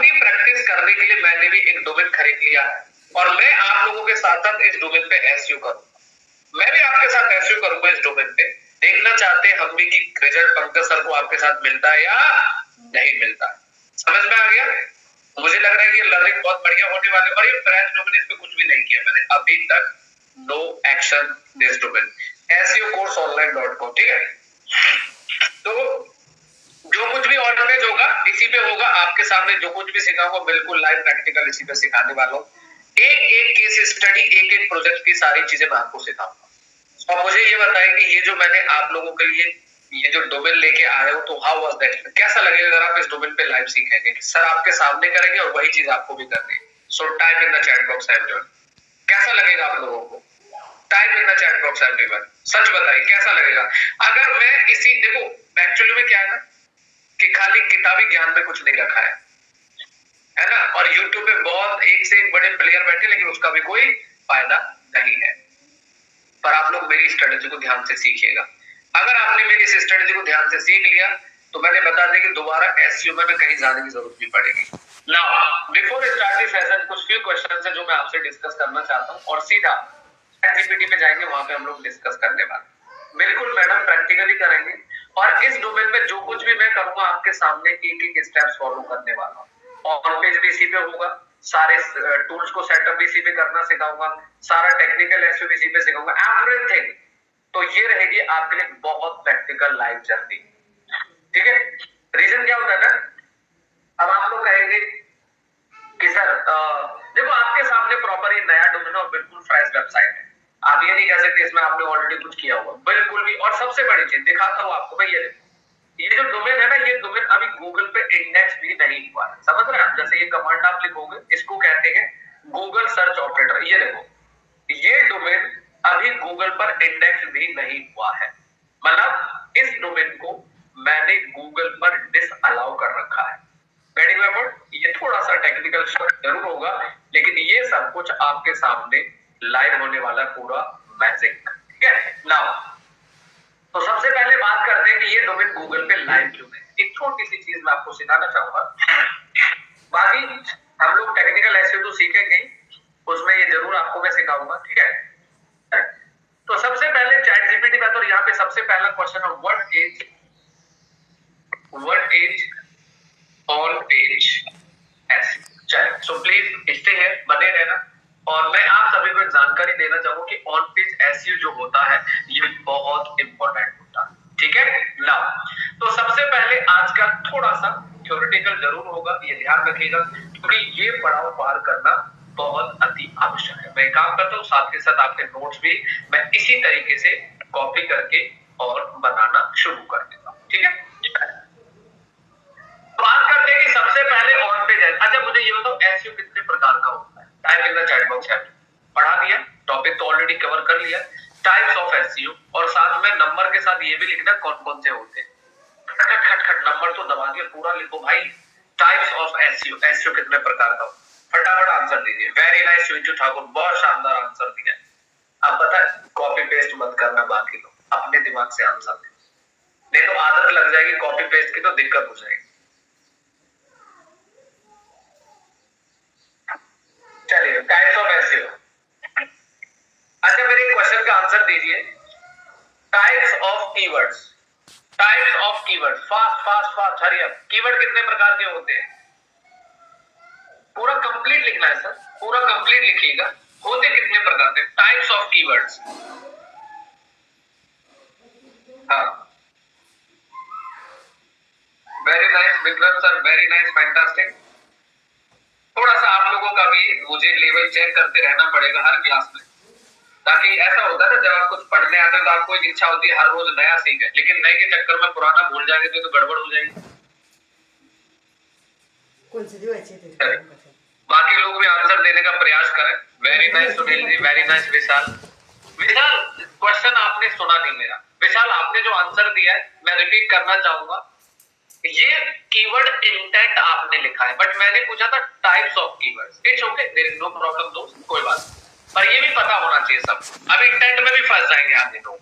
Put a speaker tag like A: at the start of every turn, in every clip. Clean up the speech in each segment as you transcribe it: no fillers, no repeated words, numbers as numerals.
A: अपनी प्रैक्टिस करने के लिए मैंने भी एक डोमेन खरीद लिया है और मैं आप लोगों के साथ साथ इस डोमेन पे एसईओ करूंगा। मैं भी आपके साथ एसईओ करूंगा इस डोमेन पे। देखना चाहते हैं हम भी कि रिजल्ट पंकज सर को आपके साथ मिलता है या नहीं मिलता। समझ में आ गया? मुझे लग रहा है कि लर्निंग बहुत बढ़िया होने वाली है। और ये फ्रेश डोमेन, इस पे कुछ भी नहीं किया मैंने अभी तक। No action this domain seocourseonline.com। ठीक है, तो जो कुछ भी ऑन पेज होगा इसी पे होगा। आपके सामने जो कुछ भी सिखाऊंगा बिल्कुल लाइव प्रैक्टिकल इसी पे सिखाने वाला हूँ। एक एक केस स्टडी, एक एक प्रोजेक्ट की सारी चीजें मैं आपको सिखाऊंगा। और मुझे ये बताएं कि ये जो मैंने आप लोगों के लिए ये जो डोमेन लेके आए हो, तो हाउ वाज दैट? कैसा लगेगा अगर आप इस डोमेन पे लाइव सीखेंगे? सर आपके सामने करेंगे और वही चीज आपको भी करनी है। So type in the chat box everyone. कैसा लगेगा आप लोगों को? Type in the chat box everyone. सच बताइए कैसा लगेगा अगर मैं इसी, देखो एक्चुअली में क्या है ना कि खाली किताबी ज्ञान में कुछ नहीं रखा है ना, और यूट्यूब पे बहुत एक से एक बड़े प्लेयर बैठे लेकिन उसका भी कोई फायदा नहीं है। पर आप लोग मेरी स्ट्रेटेजी को ध्यान से सीखिएगा। अगर आपने मेरी इस स्ट्रेटेजी को ध्यान से सीख लिया तो मैंने बता दिया कि दोबारा एसईओ में कहीं जाने की जरूरत नहीं पड़ेगी। नाउ बिफोर स्टार्टिंग सेशन कुछ फ्यू क्वेश्चंस है जो मैं आपसे डिस्कस करना चाहता हूं और सीधा चैटजीपीटी पे जाएंगे, वहां पे हम लोग डिस्कस करने वाले। बिल्कुल मैडम प्रैक्टिकली करेंगे और इस डोमेन में जो कुछ भी मैं करूंगा आपके सामने एक एक स्टेप्स फॉलो करने वाला हूं। ऑन पेज भी इसी पे होगा, सारे टूल्स को सेटअप भी इसी पे करना सिखाऊंगा, सारा टेक्निकल एसईओ भी इसी पे सिखाऊंगा, एवरीथिंग। तो ये रहेगी आपके लिए बहुत प्रैक्टिकल लाइव जर्नी। ठीक है, रीजन क्या होता है ना, अब आप लोग कहेंगे कि सर देखो आपके सामने प्रॉपर ये नया डोमेन और बिल्कुल फ्रेश वेबसाइट है। आप ये नहीं कह सकते इसमें आपने ऑलरेडी कुछ किया होगा, बिल्कुल भी। और सबसे बड़ी चीज दिखाता हूं आपको मैं, ये जो डोमेन है ना, ये डोमेन अभी गूगल पे इंडेक्स भी नहीं हुआ है। समझ रहे हैं? जैसे ये कमांड आप लिखोगे इसको कहते हैं गूगल सर्च ऑपरेटर। ये देखो ये डोमेन अभी गूगल पर इंडेक्स भी नहीं हुआ है, मतलब इस डोमेन को मैंने गूगल पर डिसअलाउ कर रखा है। ये थोड़ा सा टेक्निकल जरूर होगा लेकिन ये सब कुछ आपके सामने लाइव होने वाला पूरा मैजिक। ठीक है, नाउ तो सबसे पहले बात करते हैं कि ये डोमेन गूगल पे लाइव क्यों है। एक छोटी सी चीज मैं आपको सिखाना चाहूंगा, बाकी हम लोग टेक्निकल एसईओ तो सीखेंगे, उसमें ये जरूर आपको मैं सिखाऊंगा। ठीक है, तो सबसे पहले चैट जीपीटी में तो यहाँ पे सबसे पहला क्वेश्चन है what is on page SEO. चलो सो प्लीज स्टे हियर, बने रहना। और मैं आप सभी को एक जानकारी देना चाहूंगा कि ऑन पेज एसईओ जो होता है ये बहुत इंपॉर्टेंट होता है। ठीक है, नाउ तो सबसे पहले आज का थोड़ा सा थ्योरेटिकल जरूर होगा, ये ध्यान रखिएगा क्योंकि ये पड़ाव पार करना बहुत अति आवश्यक है। मैं काम करता हूँ साथ के साथ आपके नोट्स भी मैं इसी तरीके से कॉपी करके और बनाना शुरू कर देता हूँ। ठीक है, बात करते हैं कि सबसे पहले ऑन पेज है। अच्छा मुझे ये बताओ एसईओ कितने प्रकार का होता है? Type in the chat box है, पढ़ा दिया, टॉपिक तो ऑलरेडी कवर कर लिया, टाइप्स ऑफ एसईओ, और साथ में नंबर के साथ ये भी लिखना कौन कौन से होते हैं। खट खट खट नंबर तो दबा दिया, पूरा लिखो भाई। टाइप्स ऑफ एसईओ, एसईओ कितने प्रकार का, फटाफट आंसर दीजिए। वेरी नाइस सुइचू ठाकुर, बहुत शानदार आंसर दिया। अब पता है कॉपी पेस्ट मत करना, बाकी लोग अपने दिमाग से आंसर दें, नहीं तो आदत लग जाएगी कॉपी पेस्ट की तो दिक्कत हो जाएगी। चलिए टाइप्स ऑफ एसईओ। अच्छा मेरे क्वेश्चन का आंसर दीजिए। Types of keywords, types of keyword, fast fast fast hurry up. Keyword कितने प्रकार के होते हैं? पूरा कंप्लीट लिखना है सर, पूरा कंप्लीट लिखिएगा। होते कितने प्रकार के? Types of keywords. हाँ very nice Vikram sir, very nice, fantastic. थोड़ा सा आप लोगों का भी मुझे लेवल चेक करते रहना पड़ेगा हर क्लास में, ताकि ऐसा होता है ना जब आप कुछ पढ़ने आते हो तो आपको एक इच्छा होती है हर रोज नया सीखें, लेकिन नए के चक्कर में पुराना भूल जाएंगे तो गड़बड़ हो जाएगी। बाकी लोग भी आंसर देने का प्रयास करें। Very nice Sunil ji, very nice विशाल। विशाल क्वेश्चन आपने सुना नहीं मेरा। विशाल आपने जो आंसर दिया है मैं रिपीट करना चाहूंगा। ये कीवर्ड इंटेंट आपने लिखा है बट मैंने पूछा था types of keywords. It's okay, there is no problem दोस्त, कोई बात नहीं, पर ये भी पता होना चाहिए सब। अब इंटेंट में भी फंस जाएंगे आगे तो।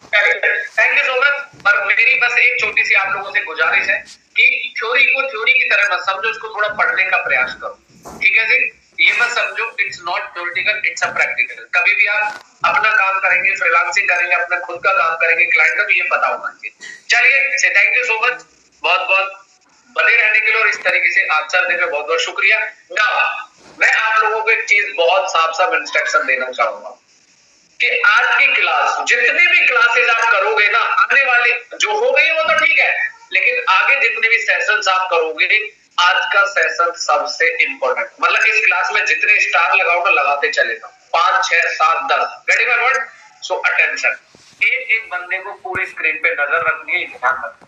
A: Thank you so much. पर मेरी बस एक छोटी सी आप लोगों से गुजारिश है कि थ्योरी को थ्योरी की तरह मत समझो, इसको थोड़ा पढ़ने का प्रयास करो, ठीक है जी। ये मत समझो it's not theoretical, it's a practical. कभी भी आप अपना काम करेंगे, फ्रीलांसिंग करेंगे, अपना खुद का काम करेंगे, क्लाइंट का भी ये पता होना चाहिए। चलिए से थैंक यू सो मच, बहुत बहुत बने रहने के लिए और इस तरीके से आंसर देने में बहुत बहुत शुक्रिया। नाउ मैं आप लोगों को एक चीज बहुत साफ साफ इंस्ट्रक्शन देना चाहूंगा कि आज की क्लास, जितने भी क्लासेस आप करोगे ना, आने वाले जो हो गई वो तो ठीक है, लेकिन आगे जितने भी सेशंस आप करोगे, आज का सेशन सबसे इंपॉर्टेंट। मतलब इस क्लास में जितने स्टार लगाओ ना, लगाते चले जाओ, 5 6 7 10। Getting my word? So attention, एक एक बंदे को पूरी स्क्रीन पे नजर रखनी है, ध्यान रखना।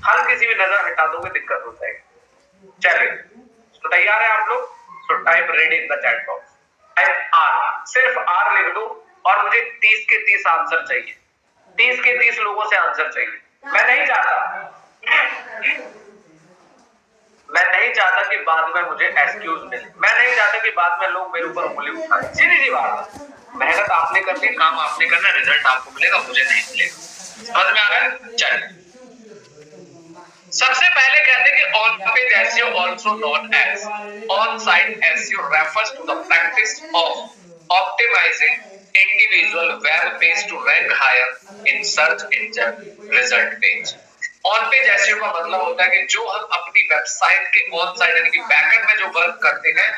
A: हल्की सी भी नजर हटा दोगे दिक्कत हो जाएगी। चलिए, तो तैयार है आप लोग? So type ready in the chat box, type R, सिर्फ आर लिख दो और मुझे 30 के 30 आंसर चाहिए। 30 के 30 लोगों से आंसर चाहिए। मैं नहीं चाहता कि बाद में मुझे एक्सक्यूज मिले, मैं नहीं चाहता कि बाद में लोग मेरे ऊपर उंगली उठाएं। सीधी सी बात, मेहनत आपने करनी, काम आपने करना, रिजल्ट आपको मिलेगा, मुझे नहीं मिलेगा। समझ में आ रहा है? चलिए, सबसे पहले कहते हैं कि on page SEO also known as on site SEO refers to the practice of optimising individual web page to rank higher in search engine result page. On page SEO का मतलब होता है कि जो हम अपनी वेबसाइट के ऑन साइट यानी कि बैकएंड में जो वर्क करते हैं,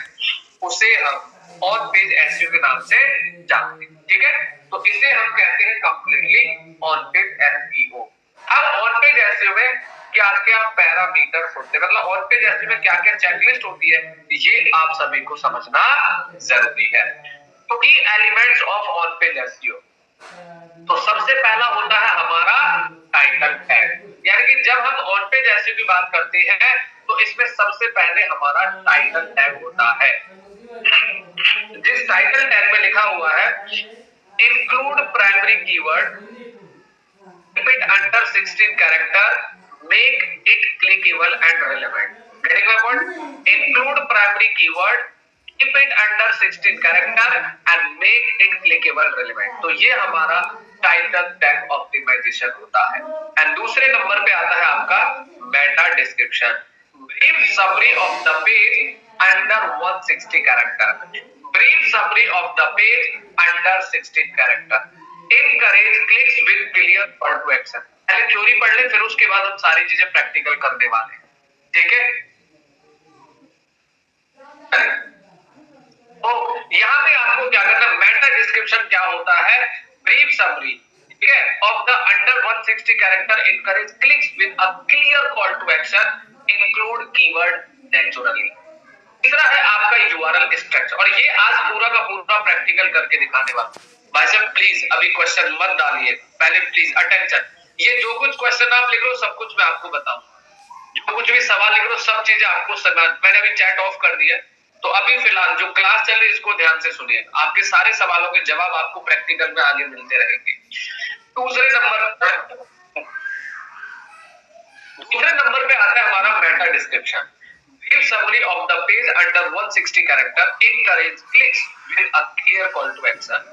A: उसे हम ऑन पेज एसईओ के नाम से जानते हैं, ठीक है। तो इसे हम कहते हैं कंप्लीटली ऑन पेज एसईओ। अब ऑन पेज एसईओ में क्या क्या पैरामीटर्स होते हैं, मतलब ऑन पेज एसईओ में क्या क्या चेकलिस्ट होती है, ये आप सभी को समझना जरूरी है। तो की elements of on page SEO, तो सबसे पहला होता है हमारा टाइटल टैग। यानी कि जब हम ऑन पेज एसईओ की बात करते हैं तो इसमें सबसे पहले हमारा टाइटल टैग होता है। जिस टाइटल टैग में लिखा हुआ है include primary keyword, keep it under 16 character, make it clickable and relevant. Getting my point? Include primary keyword, keep it under 16 character and make it clickable relevant. तो ये हमारा टाइटल टैग ऑप्टिमाइजेशन होता है। And दूसरे number पे आता है आपका Meta description, brief summary of the page under 160 character, brief summary of the page under 16 character, encourage clicks with clear call to action। पहले थ्योरी पढ़ ले, फिर उसके बाद हम सारी चीजें प्रैक्टिकल करने वाले हैं, ठीक है। तो यहाँ पे आपको क्या करना, मेटा डिस्क्रिप्शन क्या होता है, ब्रीफ समरी, ठीक है, of the under 160 character, encourage clicks with a clear call to action, include keyword naturally। तीसरा है आपका यूआरएल स्ट्रक्चर, और ये आज पूरा का पूरा प्रैक्टिकल करके दिखाने वाला। भाई साहब प्लीज अभी क्वेश्चन मत डालिए, पहले प्लीज अटेंशन। ये जो कुछ क्वेश्चन आप लिख रहे हो सब कुछ मैं आपको बताऊंगा, जो कुछ भी सवाल लिख रहे हो सब चीजें आपको समझ। मैंने अभी चैट ऑफ कर दिया, तो अभी फिलहाल जो क्लास चल रही है इसको ध्यान से सुनिए, आपके सारे सवालों के जवाब आपको प्रैक्टिकल में आगे मिलते रहेंगे। दूसरे नंबर पे आता है हमारा Meta description, brief summary of the page under 160 character, encourage clicks with a clear call to action,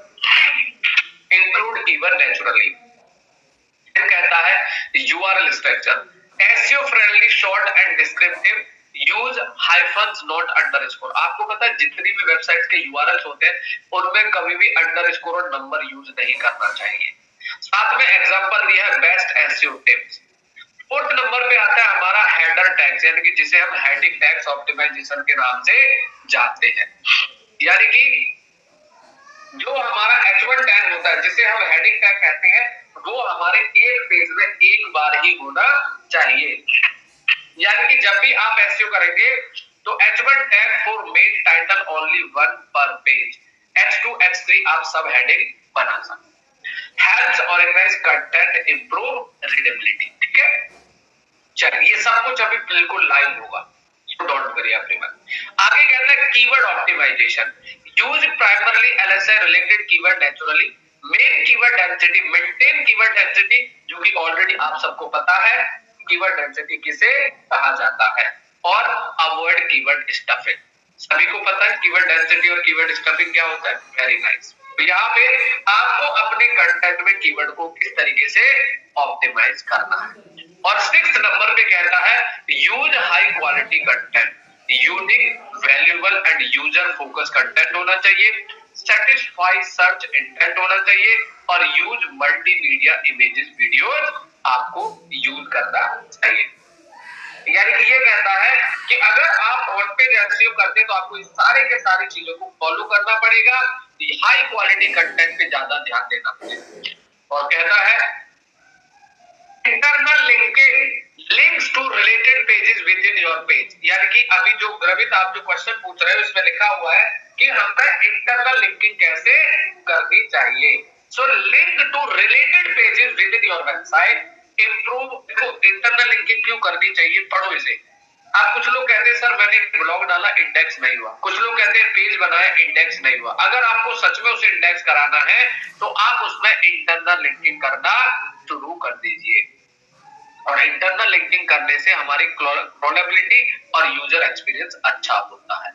A: include keyword naturally। फिर कहता है URL structure, SEO friendly, short and descriptive, use hyphens not underscore। आपको पता है जितनी भी website के URLs होते हैं उनमें कभी भी अंडरस्कोर और नंबर यूज नहीं करना चाहिए। साथ में एग्जांपल दिया है best SEO tips. Fourth number पे आता है हमारा हेडर टैग्स, यानी कि जिसे हम हेडिंग टैग्स ऑप्टिमाइजेशन के नाम से जानते हैं। यानी कि जो हमारा H1 टैग होता है जिसे हम हेडिंग टैग कहते हैं, वो हमारे एक पेज में एक बार ही होना चाहिए। यानी कि जब भी आप एसईओ करेंगे तो H1 tag for main title only one per page, H2 H3 आप सब हेडिंग बना सकते हैं। Helps organise content, improve readability, ठीक है। चलिए ये सब कुछ अभी बिल्कुल लाइव होगा, सो डोंट वरी एवरीवन। आगे कहता है keyword optimisation, use primarily LSI related keyword naturally, make keyword density, maintain keyword density, जो कि ऑलरेडी आप सबको पता है कीवर्ड डेंसिटी किसे कहा जाता है, और अवॉइड कीवर्ड स्टफिंग। सभी को पता है कीवर्ड डेंसिटी और कीवर्ड स्टफिंग क्या होता है, वेरी नाइस। तो यहाँ पे आपको अपने कंटेंट में कीवर्ड को किस तरीके से ऑप्टिमाइज करना है। और 6 नंबर पे कहता है use high quality content, unique, valuable and user focus content होना चाहिए, सेटिस्फाई सर्च इंटेंट होना चाहिए और यूज मल्टीमीडिया इमेजेस वीडियोस आपको यूज करना चाहिए। यानी कि ये कहता है कि अगर आप ऑन पेज एसईओ करते हैं तो आपको इस सारे के सारी चीजों को फॉलो करना पड़ेगा, हाई क्वालिटी कंटेंट पे ज्यादा ध्यान देना पड़ेगा। और कहता है internal linking, links to related pages within your page. यानी कि अभी जो रवित आप जो क्वेश्चन पूछ रहे हो इसमें लिखा हुआ है कि हमें इंटरनल लिंकिंग कैसे करनी चाहिए। So link to related pages within your website, improve. देखो इंटरनल लिंकिंग क्यों करनी चाहिए, पढ़ो इसे। आप कुछ लोग कहते हैं सर मैंने ब्लॉग डाला इंडेक्स नहीं हुआ, कुछ लोग कहते हैं पेज बनाया इंडेक्स नहीं हुआ। अगर आपको सच में उसे इंडेक्स कराना है तो आप उसमें इंटरनल लिंकिंग करना शुरू कर दीजिए। और इंटरनल लिंकिंग करने से हमारी क्रोलेबिलिटी और यूजर एक्सपीरियंस अच्छा होता है।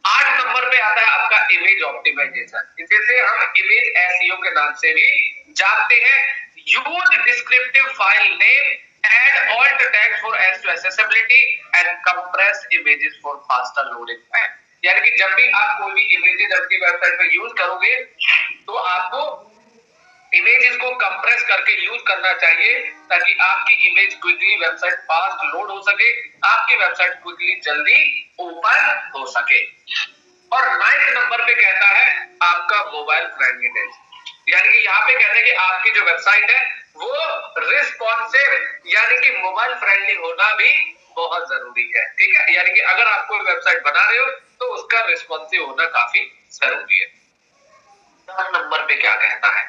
A: 8 नंबर पे आता है आपका इमेज ऑप्टिमाइजेशन, जिसे हम इमेज एसईओ के नाम से भी जानते हैं। Use descriptive file name, add alt tags for accessibility and compress images for faster loading time। यानी कि जब भी आप कोई भी इमेजेस अपनी वेबसाइट पे यूज करोगे तो आपको इमेजेस को कंप्रेस करके यूज करना चाहिए ताकि आपकी image quickly website fast load हो सके, आपकी वेबसाइट क्विकली जल्दी ओपन हो सके। और 9 नंबर पे कहता है आपका मोबाइल फ्रेंडलीनेस, यानी कि यहाँ पे कहते हैं कि आपकी जो वेबसाइट है वो रिस्पॉन्सिव यानी कि मोबाइल फ्रेंडली होना भी बहुत जरूरी है। ठीक है, यानी कि अगर आप कोई वेबसाइट बना रहे हो तो उसका रिस्पॉन्सिव होना काफी जरूरी है। 10 नंबर पे क्या कहता है,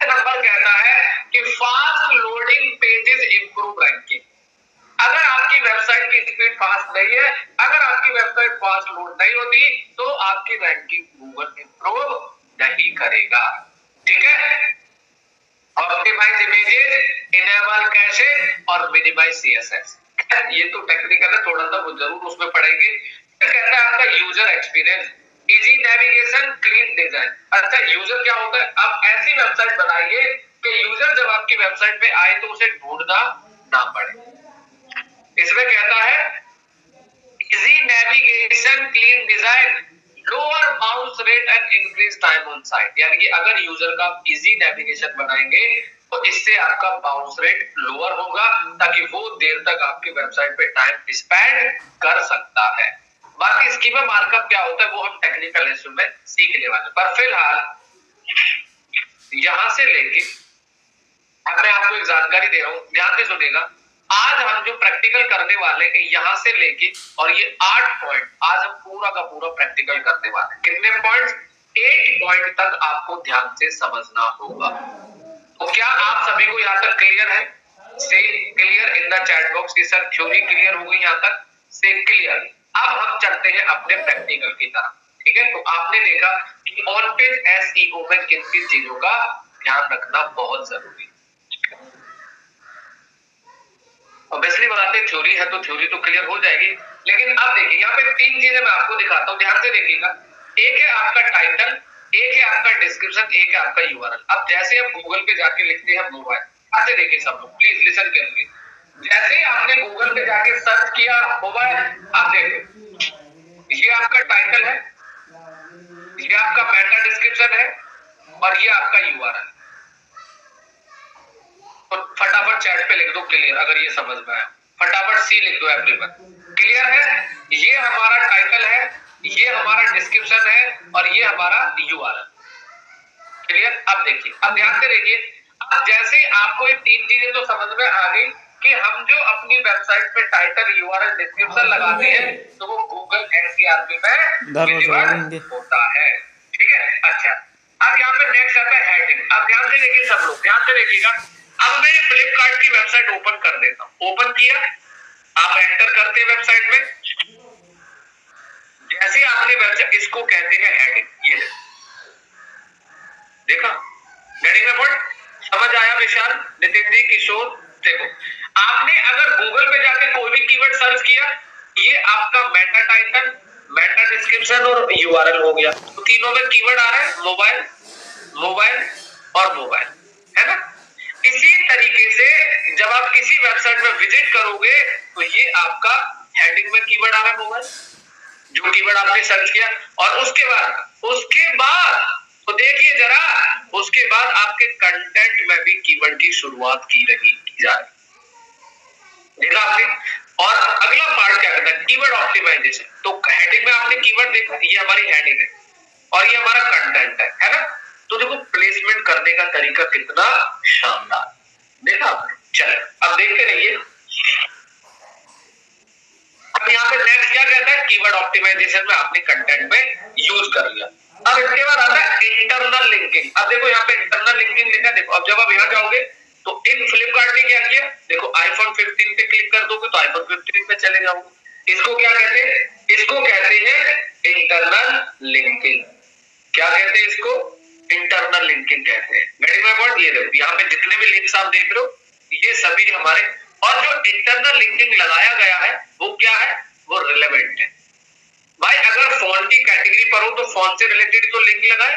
A: नंबर कहता है कि fast loading pages improve ranking. अगर आपकी वेबसाइट की स्पीड फास्ट नहीं है, अगर आपकी वेबसाइट फास्ट लोड नहीं होती तो आपकी रैंकिंग गूगल इंप्रूव नहीं करेगा। ठीक है, ऑप्टिमाइज इमेजेस, इनेबल कैशे और मिनिमाइज सीएसएस। ये तो टेक्निकल है, थोड़ा सा वो जरूर उसमें पढ़ेंगे। कहता है आपका user experience, easy navigation, clean design. अच्छा यूजर क्या होता है, आप ऐसी वेबसाइट बनाइए कि यूजर जब आपकी वेबसाइट पे आए तो उसे ढूंढना ना पड़े। इसमें कहता है easy navigation, clean design, lower bounce rate and increase time on site. यानी कि अगर यूजर का इजी नेविगेशन बनाएंगे तो इससे आपका बाउंस रेट लोअर होगा ताकि वो देर तक आपकी वेबसाइट पे टाइम स्पेंड कर सकता है। बाकी स्कीमा मार्कअप क्या होता है वो हम टेक्निकल लेसन में सीखने वाले, पर फिलहाल यहां से लेके अब मैं आपको एक जानकारी दे रहा हूं, ध्यान से सुनेगा। आज हम जो प्रैक्टिकल करने वाले हैं यहां से लेके और ये 8 पॉइंट आज हम पूरा का पूरा प्रैक्टिकल करने वाले हैं। कितने पॉइंट्स, 8 पॉइंट तक आपको ध्यान से समझना होगा। तो क्या आप सभी को यहाँ तक क्लियर है? से clear in the chat box की सर थ्योरी क्लियर हो गई यहाँ तक से क्लियर। अब हम चलते हैं अपने प्रैक्टिकल की तरफ। ठीक है, तो आपने देखा कि ऑन पेज एसईओ में किन किन चीजों का ध्यान रखना बहुत जरूरी है। ऑब्वियसली बात है, थ्योरी है तो थ्योरी तो क्लियर हो जाएगी, लेकिन अब देखिए यहाँ पे 3 चीजें मैं आपको दिखाता हूँ, ध्यान से देखिएगा। एक है आपका टाइटल, एक है आपका डिस्क्रिप्शन, एक है आपका यूआरएल। अब जैसे हम गूगल पे जाके लिखते हैं मोबाइल, ऐसे देखिए सब लोग प्लीज लिसन केयरफुली। जैसे ही आपने गूगल पे जाके सर्च किया मोबाइल, आप देखो ये आपका टाइटल है, ये आपका मेटा डिस्क्रिप्शन है और ये आपका यूआरएल। तो फटाफट चैट पे लिख दो क्लियर अगर ये समझ में आया, फटाफट सी लिख दो एवरीवन। क्लियर है, ये हमारा टाइटल है, ये हमारा डिस्क्रिप्शन है और ये हमारा यूआरएल। क्लियर, अब देखिए, अब ध्यान से देखिए। अब जैसे आपको ये 3 चीजें तो समझ में आ गई कि हम जो अपनी वेबसाइट पे टाइटल, यूआरएल, डिस्क्रिप्शन लगाते हैं तो वो गूगल एसईआरपी में डिलीवर होता है। ठीक है, अच्छा अब यहाँ पे नेक्स्ट आता है हेडिंग। अब ध्यान से देखिए सब लोग, ध्यान से देखिएगा। अब मैं फ्लिपकार्ट की वेबसाइट ओपन कर देता हूं, ओपन किया, आप एंटर करते हैं वेबसाइट में। जैसे आपने वेबसाइट, इसको कहते हैं हेडिंग, ये देखा हेडिंग में पढ़, समझ आया विशाल, नितिन जी, किशोर? देखो आपने अगर गूगल पे जाके कोई भी कीवर्ड सर्च किया, ये आपका मेटा टाइटल, मेटा डिस्क्रिप्शन और यूआरएल हो गया। तो तीनों में कीवर्ड आ रहा है मोबाइल, मोबाइल और मोबाइल, है ना। इसी तरीके से जब आप किसी वेबसाइट में विजिट करोगे तो ये आपका हेडिंग में कीवर्ड आ रहा है मोबाइल, जो कीवर्ड आपने सर्च किया, और उसके बाद तो देखिए जरा, उसके बाद आपके कंटेंट में भी कीवर्ड की शुरुआत की जा रही, देखा आपने। और अगला पार्ट क्या करता है, कीवर्ड ऑप्टिमाइजेशन। तो हेडिंग में आपने कीवर्ड देखा, ये हमारी हेडिंग है और ये हमारा कंटेंट है ना। तो देखो प्लेसमेंट करने का तरीका कितना शानदार, देखा आपने। चलो अब देखते रहिए। अब यहाँ पे नेक्स्ट क्या कहता है, कीवर्ड ऑप्टिमाइजेशन में आपने कंटेंट में यूज कर लिया। अब इसके बाद आता है इंटरनल लिंकिंग। अब देखो यहाँ पे इंटरनल लिंकिंग लिखा, देखो अब जब आप यहाँ जाओगे तो एक फ्लिपकार्ट ने क्या किया, देखो आईफोन 15 पे क्लिक कर दोगे तो आईफोन 15 पे चले जाओगे। इसको क्या कहते हैं, इसको कहते हैं इंटरनल लिंकिंग। क्या कहते हैं इसको, इंटरनल लिंकिंग कहते हैं। Getting my point. ये देखो यहाँ पे जितने भी लिंक्स आप देख रहे हो ये सभी हमारे, और जो इंटरनल लिंकिंग लगाया गया है वो क्या है, वो रिलेवेंट है। भाई अगर फोन की कैटेगरी पर हो तो फोन से रिलेटेड तो लिंक लगाए,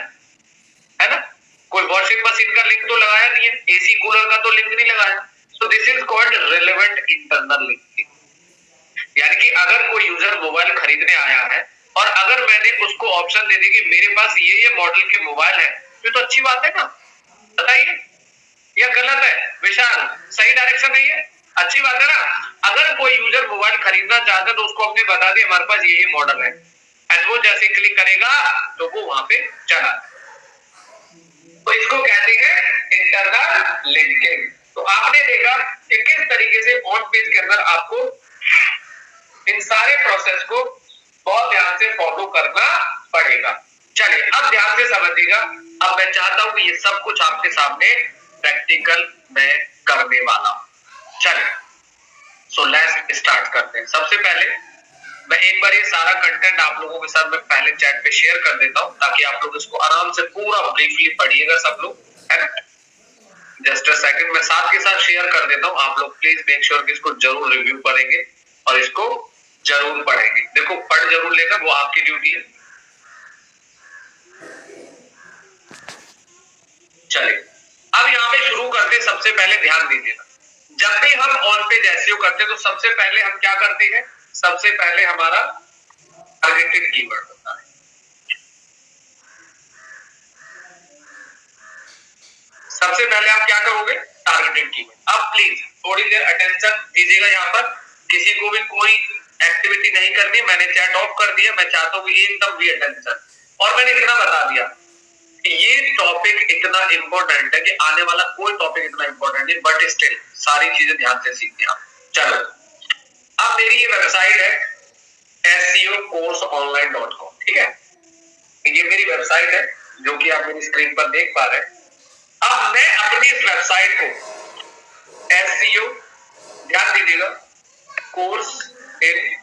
A: है ना। कोई वॉशिंग मशीन का लिंक तो लगाया नहीं है, एसी कूलर का तो लिंक नहीं लगाया। So this is called relevant internal linking. यानी कि अगर कोई यूजर मोबाइल खरीदने आया है और अगर मैंने उसको ऑप्शन दे दी कि मेरे पास ये मॉडल के मोबाइल है, तो अच्छी बात है ना, बताइए या गलत है विशाल, सही डायरेक्शन नहीं है, अच्छी बात है ना। अगर कोई यूजर मोबाइल खरीदना चाहता है तो उसको अपने बता दे हमारे पास ये मॉडल है, एंड वो जैसे क्लिक करेगा तो वो वहां पे चला, तो इसको कहते हैं इंटरनल लिंकिंग। तो आपने देखा कि किस तरीके से ऑन पेज के अंदर आपको इन सारे प्रोसेस को बहुत ध्यान से फॉलो करना पड़ेगा। चलिए अब ध्यान से समझिएगा। अब मैं चाहता हूं कि ये सब कुछ आपके सामने प्रैक्टिकल में करने वाला हूं। चलिए सो लेट्स स्टार्ट करते हैं। सबसे पहले मैं एक बार ये सारा कंटेंट आप लोगों के साथ मैं पहले चैट पे शेयर कर देता हूं ताकि आप लोग इसको आराम से पूरा ब्रीफली पढ़िएगा सब लोग, है ना। जस्ट अ सेकंड, मैं साथ के साथ शेयर कर देता हूं। आप लोग प्लीज मेक श्योर कि इसको जरूर रिव्यू करेंगे और इसको जरूर पढ़ेंगे। देखो पढ़ जरूर लेना, वो आपकी ड्यूटी है। चलिए अब यहाँ पे शुरू करते, सबसे पहले ध्यान दीजिएगा, जब भी हम ऑन पेज एसईओ करते हैं तो सबसे पहले हम क्या करते हैं, सबसे पहले हमारा टारगेटेड कीवर्ड होता है। सबसे पहले आप क्या करोगे, टारगेटेड कीवर्ड। अब प्लीज थोड़ी देर अटेंशन दीजिएगा, यहाँ पर किसी को भी कोई एक्टिविटी नहीं करनी, मैंने चैट ऑफ कर दिया। मैं चाहता हूँ कि एकदम भी अटेंशन, और मैंने इतना बता दिया कि ये टॉपिक इतना इंपॉर्टेंट है कि आने वाला कोई टॉपिक इतना इंपॉर्टेंट है, बट स्टिल सारी चीजें ध्यान से सीखते हैं आप। चलो अब मेरी ये वेबसाइट है seocourseonline.com, ठीक है। ये मेरी वेबसाइट है जो कि आप मेरी स्क्रीन पर देख पा रहे हैं। अब मैं अपनी इस वेबसाइट को एसईओ, ध्यान दीजिएगा, कोर्स इन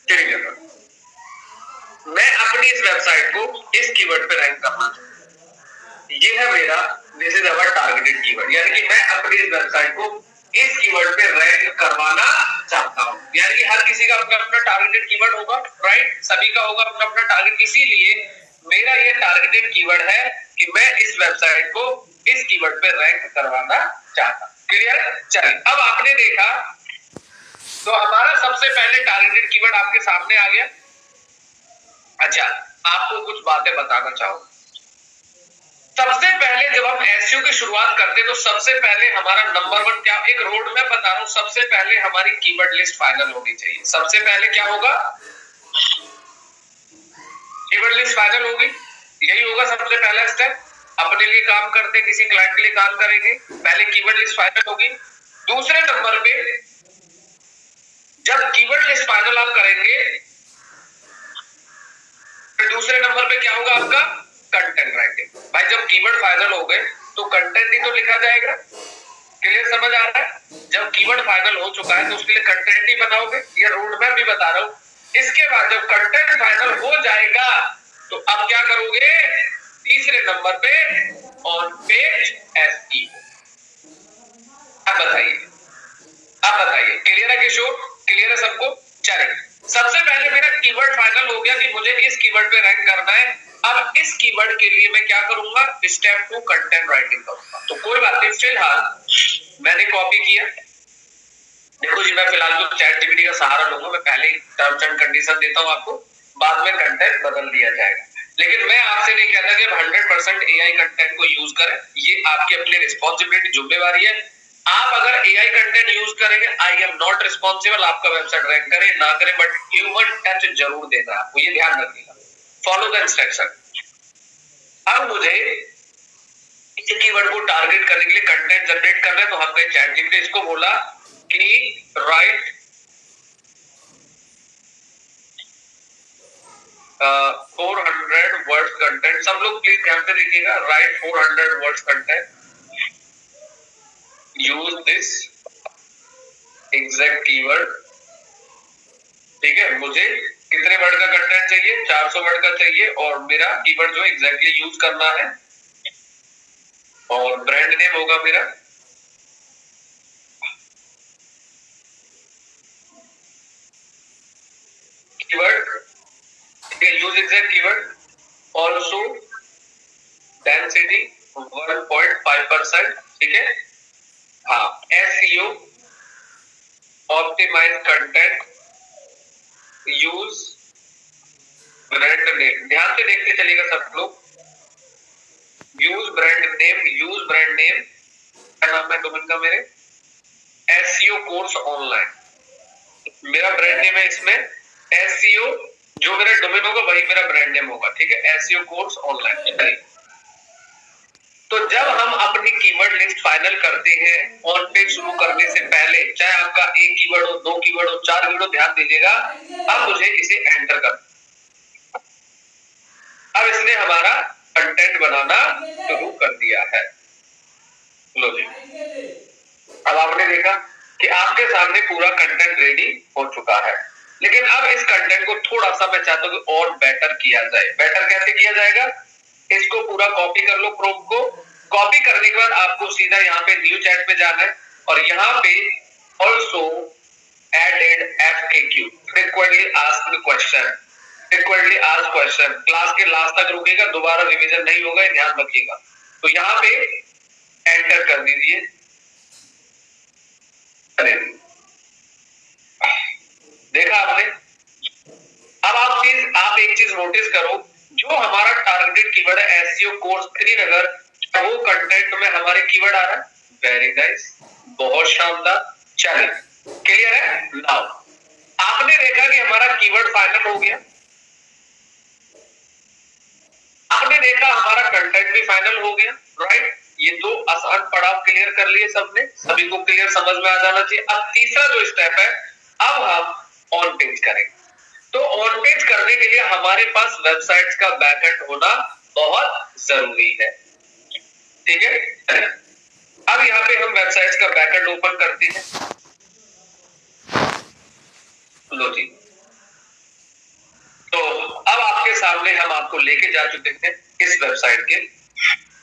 A: टेलीग्राम, मैं अपनी इस वेबसाइट को इस कीवर्ड पे रैंक करना चाहता हूं। ये है मेरा, this is our targeted keyword, यानी कि मैं अपनी इस वेबसाइट को इस कीवर्ड पे रैंक करवाना चाहता हूं। यानी कि हर किसी का अपना अपना टारगेटेड कीवर्ड होगा, राइट, सभी का होगा अपना अपना टारगेट। इसीलिए मेरा ये टारगेटेड कीवर्ड है कि मैं इस वेबसाइट को इस कीवर्ड पे रैंक करवाना चाहता हूं। क्लियर। चलिए अब आपने देखा तो हमारा सबसे पहले टारगेटेड कीवर्ड आपके सामने आ गया। अच्छा आपको कुछ बातें बताना चाहूंगा। सबसे पहले जब हम एसईओ की शुरुआत करते हैं तो सबसे पहले हमारा नंबर 1 क्या, एक रोड मैप बता रहा हूं, सबसे पहले हमारी कीवर्ड लिस्ट फाइनल होनी चाहिए। सबसे पहले क्या होगा, कीवर्ड लिस्ट फाइनल होगी, यही होगा सबसे पहला स्टेप। अपने लिए काम करते, किसी क्लाइंट के लिए काम करेंगे, पहले कीवर्ड लिस्ट फाइनल होगी। दूसरे नंबर पे जब कीवर्ड लिस्ट फाइनल आप करेंगे, दूसरे नंबर पे क्या होगा आपका, कंटेंट राइटिंग। भाई जब कीवर्ड फाइनल हो गए तो कंटेंट ही तो लिखा जाएगा। क्लियर, समझ आ रहा है। जब कीवर्ड फाइनल हो चुका है तो उसके लिए कंटेंट ही बनाओगे, ये रोड मैप भी बता रहा हूं। इसके बाद जब कंटेंट फाइनल हो जाएगा तो अब क्या करोगे, तीसरे नंबर पे ऑन पेज एसईओ। अब बताइए क्लियर है किशोर, क्लियर है सबको। चलिए सबसे पहले मेरा कीवर्ड फाइनल हो गया कि मुझे इस कीवर्ड पे रैंक करना है। अब इस कीवर्ड के लिए मैं क्या करूंगा, स्टेप 2 कंटेंट राइटिंग करूंगा। तो कोई बात नहीं, फिलहाल मैंने कॉपी किया। देखो जी, मैं फिलहाल तो चैट जीपीटी का सहारा लूंगा, मैं पहले ही टर्म्स एंड कंडीशन देता हूं आपको, बाद में कंटेंट बदल दिया जाएगा। लेकिन मैं आपसे नहीं कहता कि आप 100% एआई कंटेंट को यूज करें, ये आपकी अपनी रिस्पॉन्सिबिलिटी, जिम्मेवारी है। आप अगर एआई कंटेंट यूज करेंगे, आई एम नॉट रिस्पॉन्सिबल आपका वेबसाइट रैंक करे ना करे, बट ह्यूमन टच जरूर देना है आपको, ये ध्यान रखिएगा। Follow the instruction. अब मुझे इस कीवर्ड को टारगेट करने के लिए कंटेंट जनरेट करना है, तो हमने चैट जीपीटी इसको बोला कि राइट 400 वर्ड्स कंटेंट। सब लोग प्लीज ध्यान से देखिएगा, right 400 words content, use this exact keyword. ठीक है, मुझे कितने वर्ड का कंटेंट चाहिए, 400 वर्ड का चाहिए, और मेरा कीवर्ड जो एग्जैक्टली यूज करना है, और ब्रांड नेम होगा मेरा keyword, use exact keyword, also density 1.5%। ठीक है, हाँ, SEO, optimise content, use brand name. ध्यान से देखते चलिएगा सब लोग, use brand name, use brand name, क्या नाम है डोमेन का मेरे, एसईओ कोर्स ऑनलाइन, मेरा ब्रांड नेम है इसमें। एसईओ जो मेरा डोमेन होगा वही मेरा ब्रांड नेम होगा। ठीक है, एसईओ कोर्स ऑनलाइन। तो जब हम अपनी कीवर्ड लिस्ट फाइनल करते हैं ऑन पेज शुरू करने से पहले, चाहे आपका एक कीवर्ड हो, 2 कीवर्ड हो, 4 कीवर्ड हो, ध्यान दीजिएगा। अब मुझे इसे एंटर कर, अब इसने हमारा कंटेंट बनाना शुरू कर दिया है। लो जी, अब आपने देखा कि आपके सामने पूरा कंटेंट रेडी हो चुका है। लेकिन अब इस कंटेंट को थोड़ा सा मैं चाहता हूं कि और बेटर किया जाए। बेटर कैसे किया जाएगा, इसको पूरा कॉपी कर लो, प्रोम्प्ट को कॉपी करने के बाद आपको सीधा यहाँ पे न्यू चैट पे जाना है, और यहाँ पे also added FAQ, frequently asked question, frequently asked question, class के लास्ट तक रुकेगा, दोबारा रिवीजन नहीं होगा, ध्यान रखिएगा। तो यहाँ पे एंटर कर दीजिए। देखा आपने। अब आप एक चीज नोटिस करो, जो हमारा टारगेटेड कीवर्ड है एसईओ कोर्स श्रीनगर, वो कंटेंट में हमारे कीवर्ड आ रहा है। वेरी नाइस, बहुत शानदार। चलिए, क्लियर है। नाउ आपने देखा कि हमारा कीवर्ड फाइनल हो गया, आपने देखा हमारा कंटेंट भी फाइनल हो गया, राइट। ये दो आसान पड़ाव क्लियर कर लिए सबने, सभी को क्लियर समझ में आ जाना चाहिए। अब तीसरा जो स्टेप है, अब हम ऑन पेज करेंगे। तो ऑन पेज करने के लिए हमारे पास वेबसाइट्स का बैकएंड होना बहुत जरूरी है। ठीक है, अब यहाँ पे हम वेबसाइट्स का बैकएंड ओपन करते हैं। लो जी, तो अब आपके सामने हम आपको लेके जा चुके हैं इस वेबसाइट के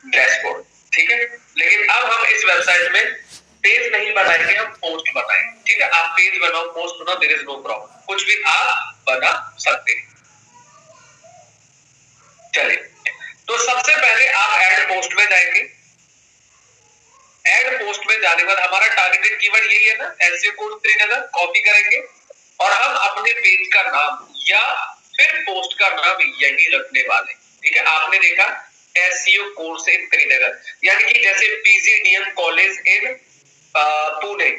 A: डैशबोर्ड। ठीक है, लेकिन अब हम इस वेबसाइट में पेज नहीं बनाएंगे, हम पोस्ट बनाएंगे। ठीक है, आप पेज बनाओ, पोस्ट बनाओ, देयर इज नो प्रॉब्लम, कुछ भी आप बना सकते हैं। चलिए, तो सबसे पहले आप ऐड पोस्ट में जाएंगे। ऐड पोस्ट में जाने के बाद हमारा टारगेटेड कीवर्ड यही है ना, एसईओ कोर्स श्रीनगर, कॉपी करेंगे और हम अपने पेज का नाम या फिर पोस्ट का नाम यही रखने वाले। ठीक है, आपने देखा एसईओ कोर्स इन श्रीनगर, यानी कि जैसे पीजीडीएम कॉलेज इन पुणे,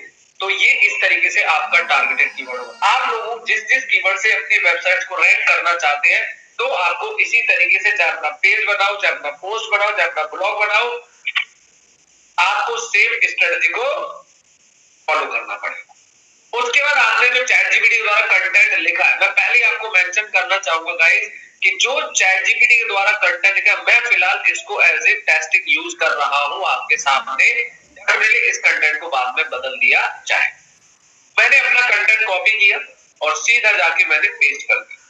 A: तो ये इस तरीके से आपका टारगेटेड कीवर्ड होगा। आप लोग जिस जिस कीवर्ड से अपनी वेबसाइट को रैंक करना चाहते हैं, तो आपको इसी तरीके से चाहे अपना पेज बनाओ, चाहे अपना पोस्ट बनाओ, चाहे अपना ब्लॉग बनाओ, आपको सेम स्ट्रेटजी को फॉलो करना पड़ेगा। उसके बाद आपने जो चैट जीपीटी द्वारा कंटेंट लिखा है, मैं पहले आपको मेंशन करना चाहूंगा गाइस कि जो चैट जीपीटी के द्वारा कंटेंट लिखा, मैं फिलहाल इसको एज ए टेस्टिंग यूज कर रहा हूं आपके सामने, डेफिनेटली इस कंटेंट को बाद में बदल दिया जाए। मैंने अपना कंटेंट कॉपी किया और सीधा जाके मैंने पेस्ट कर दिया।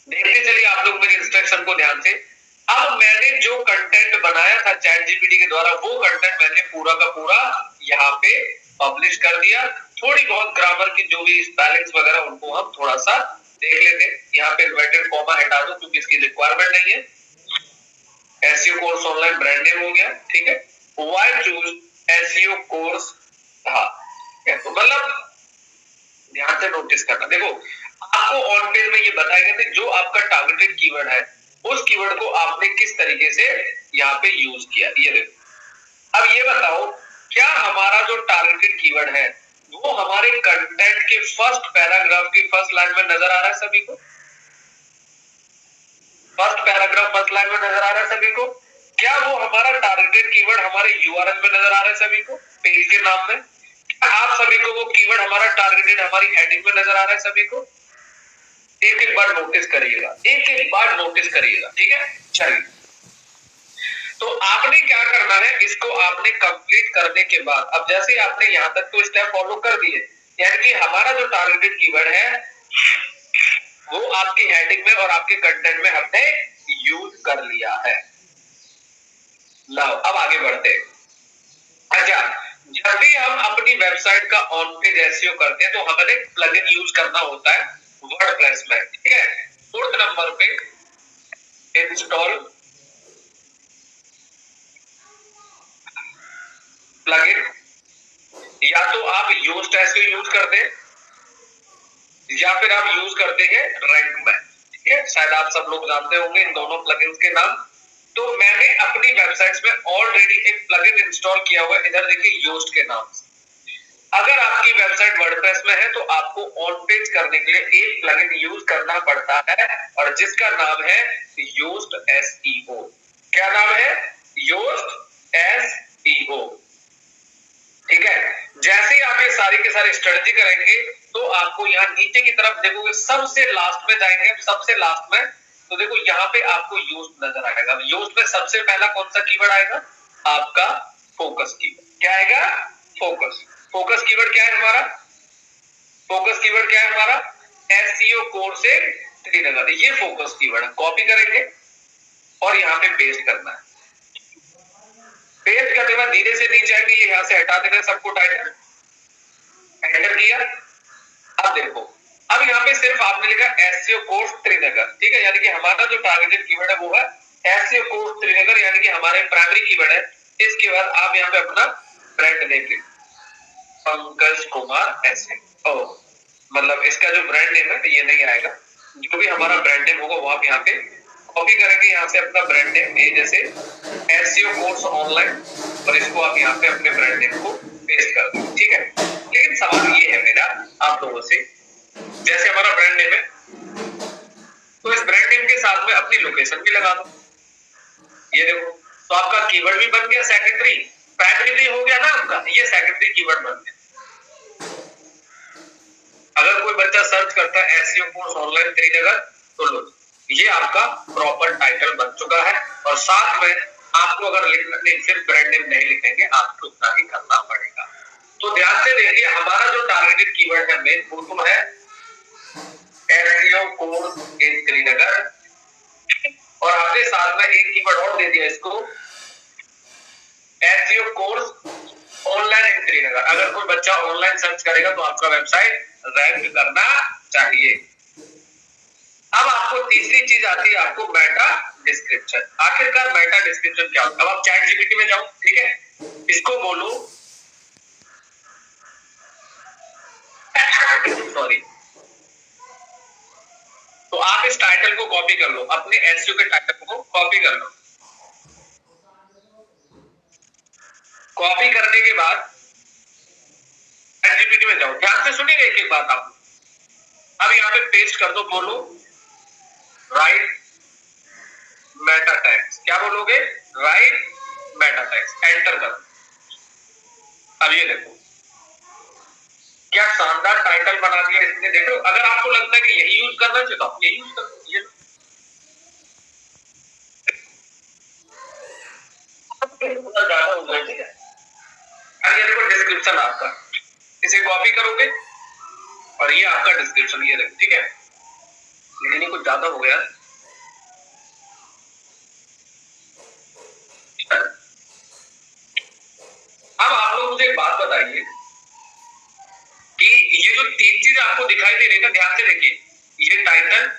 A: देखते चलिए आप लोग मेरी इंस्ट्रक्शन को ध्यान से। अब मैंने जो कंटेंट बनाया था चैट जीपीटी के द्वारा, वो कंटेंट मैंने पूरा का पूरा यहाँ पे पब्लिश कर दिया। थोड़ी बहुत ग्रामर की जो भी स्पेलिंग्स वगैरह उनको हम थोड़ा सा देख लेते, यहाँ पे इन्वर्टेड कॉमा हटा दो क्योंकि इसकी रिक्वायरमेंट नहीं है। SEO course online brand name हो गया, ठीक है। व्हाई चूज एसईओ कोर्स, हाँ तो मतलब ध्यान से नोटिस करना। देखो आपको ऑन पेज में ये बताएगा कि जो आपका टारगेटेड कीवर्ड है उस कीवर्ड को आपने किस तरीके से यहाँ पे यूज किया। ये देखो, अब ये बताओ क्या हमारा जो टारगेटेड कीवर्ड है वो हमारे कंटेंट के फर्स्ट पैराग्राफ की फर्स्ट लाइन में नजर आ रहा है सभी को? फर्स्ट पैराग्राफ फर्स्ट लाइन में नजर आ रहा है सभी को? क्या वो हमारा टारगेटेड कीवर्ड हमारे यूआरएल में नजर आ रहा है सभी को, पेज के नाम में? क्या आप सभी को वो कीवर्ड हमारा टारगेटेड हमारी हेडिंग में नजर आ रहा है सभी को? एक एक बार नोटिस करिएगा, एक एक बार नोटिस करिएगा, ठीक है। चलिए, तो आपने क्या करना है, इसको आपने कंप्लीट करने के बाद अब जैसे ही आपने यहां तक तो स्टेप फॉलो कर दिए, यानी कि हमारा जो टारगेटेड कीवर्ड है वो आपकी हेडिंग में और आपके कंटेंट में हमने यूज कर लिया है। लो अब आगे बढ़ते हैं। अच्छा, जब भी हम अपनी वेबसाइट का ऑन पेज एसईओ करते हैं तो हमें एक प्लगइन यूज करना होता है वर्डप्रेस में, ठीक है। 4th नंबर पे इंस्टॉल प्लगइन, या तो आप योस्ट एसईओ यूज करते हैं या फिर आप यूज करते हैं रैंक में, ठीक है। शायद आप सब लोग जानते होंगे इन दोनों प्लगइन्स के नाम। तो मैंने अपनी वेबसाइट्स में ऑलरेडी एक प्लगइन इंस्टॉल किया हुआ है, इधर देखिए योस्ट के नाम से। अगर आपकी वेबसाइट वर्डप्रेस में है तो आपको ऑन पेज करने के लिए एक प्लगइन यूज करना पड़ता है और जिसका नाम है योस्ट एसईओ। क्या नाम है? योस्ट एसईओ, ठीक है। जैसे ही आप ये सारी के सारे स्ट्रेटजी करेंगे तो आपको यहाँ नीचे की तरफ देखोगे, सबसे लास्ट में जाएंगे, सबसे लास्ट में तो देखो यहाँ पे आपको योस्ट नजर आएगा। योस्ट में सबसे पहला कौन सा कीवर्ड आएगा? आपका फोकस कीवर्ड। क्या आएगा? फोकस। फोकस कीवर्ड क्या है हमारा? फोकस कीवर्ड क्या है हमारा? एसईओ कोर्स से श्रीनगर, ये फोकस कीवर्ड है। कॉपी करेंगे और यहाँ पे पेस्ट करना है। पेस्ट करने के बाद धीरे से नीचे आएंगे, ये यहाँ से हटा देना सबको, टाइटल एंटर किया। अब देखो, अब यहाँ पे सिर्फ आपने लिखा एसईओ कोर्स श्रीनगर, ठीक है। यानी कि हमारा जो टारगेटेड कीवर्ड है वो है एसईओ कोर्स श्रीनगर, यानी कि हमारे प्राइमरी कीवर्ड है। इसके बाद आप यहाँ पे अपना ब्रांड नेम लिखिए, पंकज कुमार एसईओ, मतलब इसका जो ब्रांड नेम है ये नहीं आएगा। जो भी हमारा ब्रांड नेम होगा वो आप यहाँ पे कॉपी करेंगे, यहाँ से अपना ब्रांड नेम, ये जैसे एसईओ कोर्स ऑनलाइन, और इसको आप यहाँ पे अपने ब्रांड नेम को पेस्ट कर दो, ठीक है। लेकिन सवाल ये है मेरा आप लोगों से, जैसे हमारा ब्रांड नेम है तो इस ब्रांड नेम के साथ में अपनी लोकेशन भी लगा दो। ये देखो, तो आपका कीवर्ड भी बन गया सेकेंडरी। प्राइमरी हो गया ना आपका, ये सेकेंडरी कीवर्ड बन गया। अगर कोई बच्चा सर्च करता है एसईओ कोर्स ऑनलाइन श्रीनगर तो लो, ये आपका प्रॉपर टाइटल बन चुका है। और साथ में आपको अगर लिखना नहीं, सिर्फ ब्रांड नेम नहीं लिखेंगे, आपको उतना ही करना पड़ेगा। तो ध्यान से देखिए, हमारा जो टारगेटेड कीवर्ड है मेन वो तो है एसईओ कोर्स इन श्रीनगर, और आपने साथ में एक कीवर्ड और दे दिया इसको, SEO course online in Srinagar. अगर कोई बच्चा ऑनलाइन सर्च करेगा तो आपका वेबसाइट रैंक करना चाहिए। अब आपको तीसरी चीज आती है, आपको मेटा डिस्क्रिप्शन। आखिरकार मेटा डिस्क्रिप्शन क्या होता है? अब आप चैट जीपीटी में जाओ, ठीक है, इसको बोलो सॉरी, तो आप इस टाइटल को कॉपी कर लो, अपने एसईओ के टाइटल को कॉपी कर लो। कॉपी करने के बाद चैट जीपीटी में जाओ, ध्यान से सुनिएगा एक एक बात आप। अब यहाँ पे पेस्ट कर दो, बोलो राइट मेटा टैग्स। क्या बोलोगे? राइट मेटा टैग्स, एंटर करो। अब ये देखो क्या शानदार टाइटल बना दिया इसने। देखो, अगर आपको लगता है कि यही यूज करना चाहिए तो आप यही यूज करो। ये ज्यादा हो गया, ठीक है। अब ये देखो डिस्क्रिप्शन आपका, इसे कॉपी करोगे और ये आपका डिस्क्रिप्शन, ये देखो, ठीक है। लेकिन ये कुछ ज्यादा हो गया। अब आप लोग मुझे एक बात बताइए कि ये जो तीन चीज आपको दिखाई दे रही है ना, ध्यान से देखिए, ये टाइटल,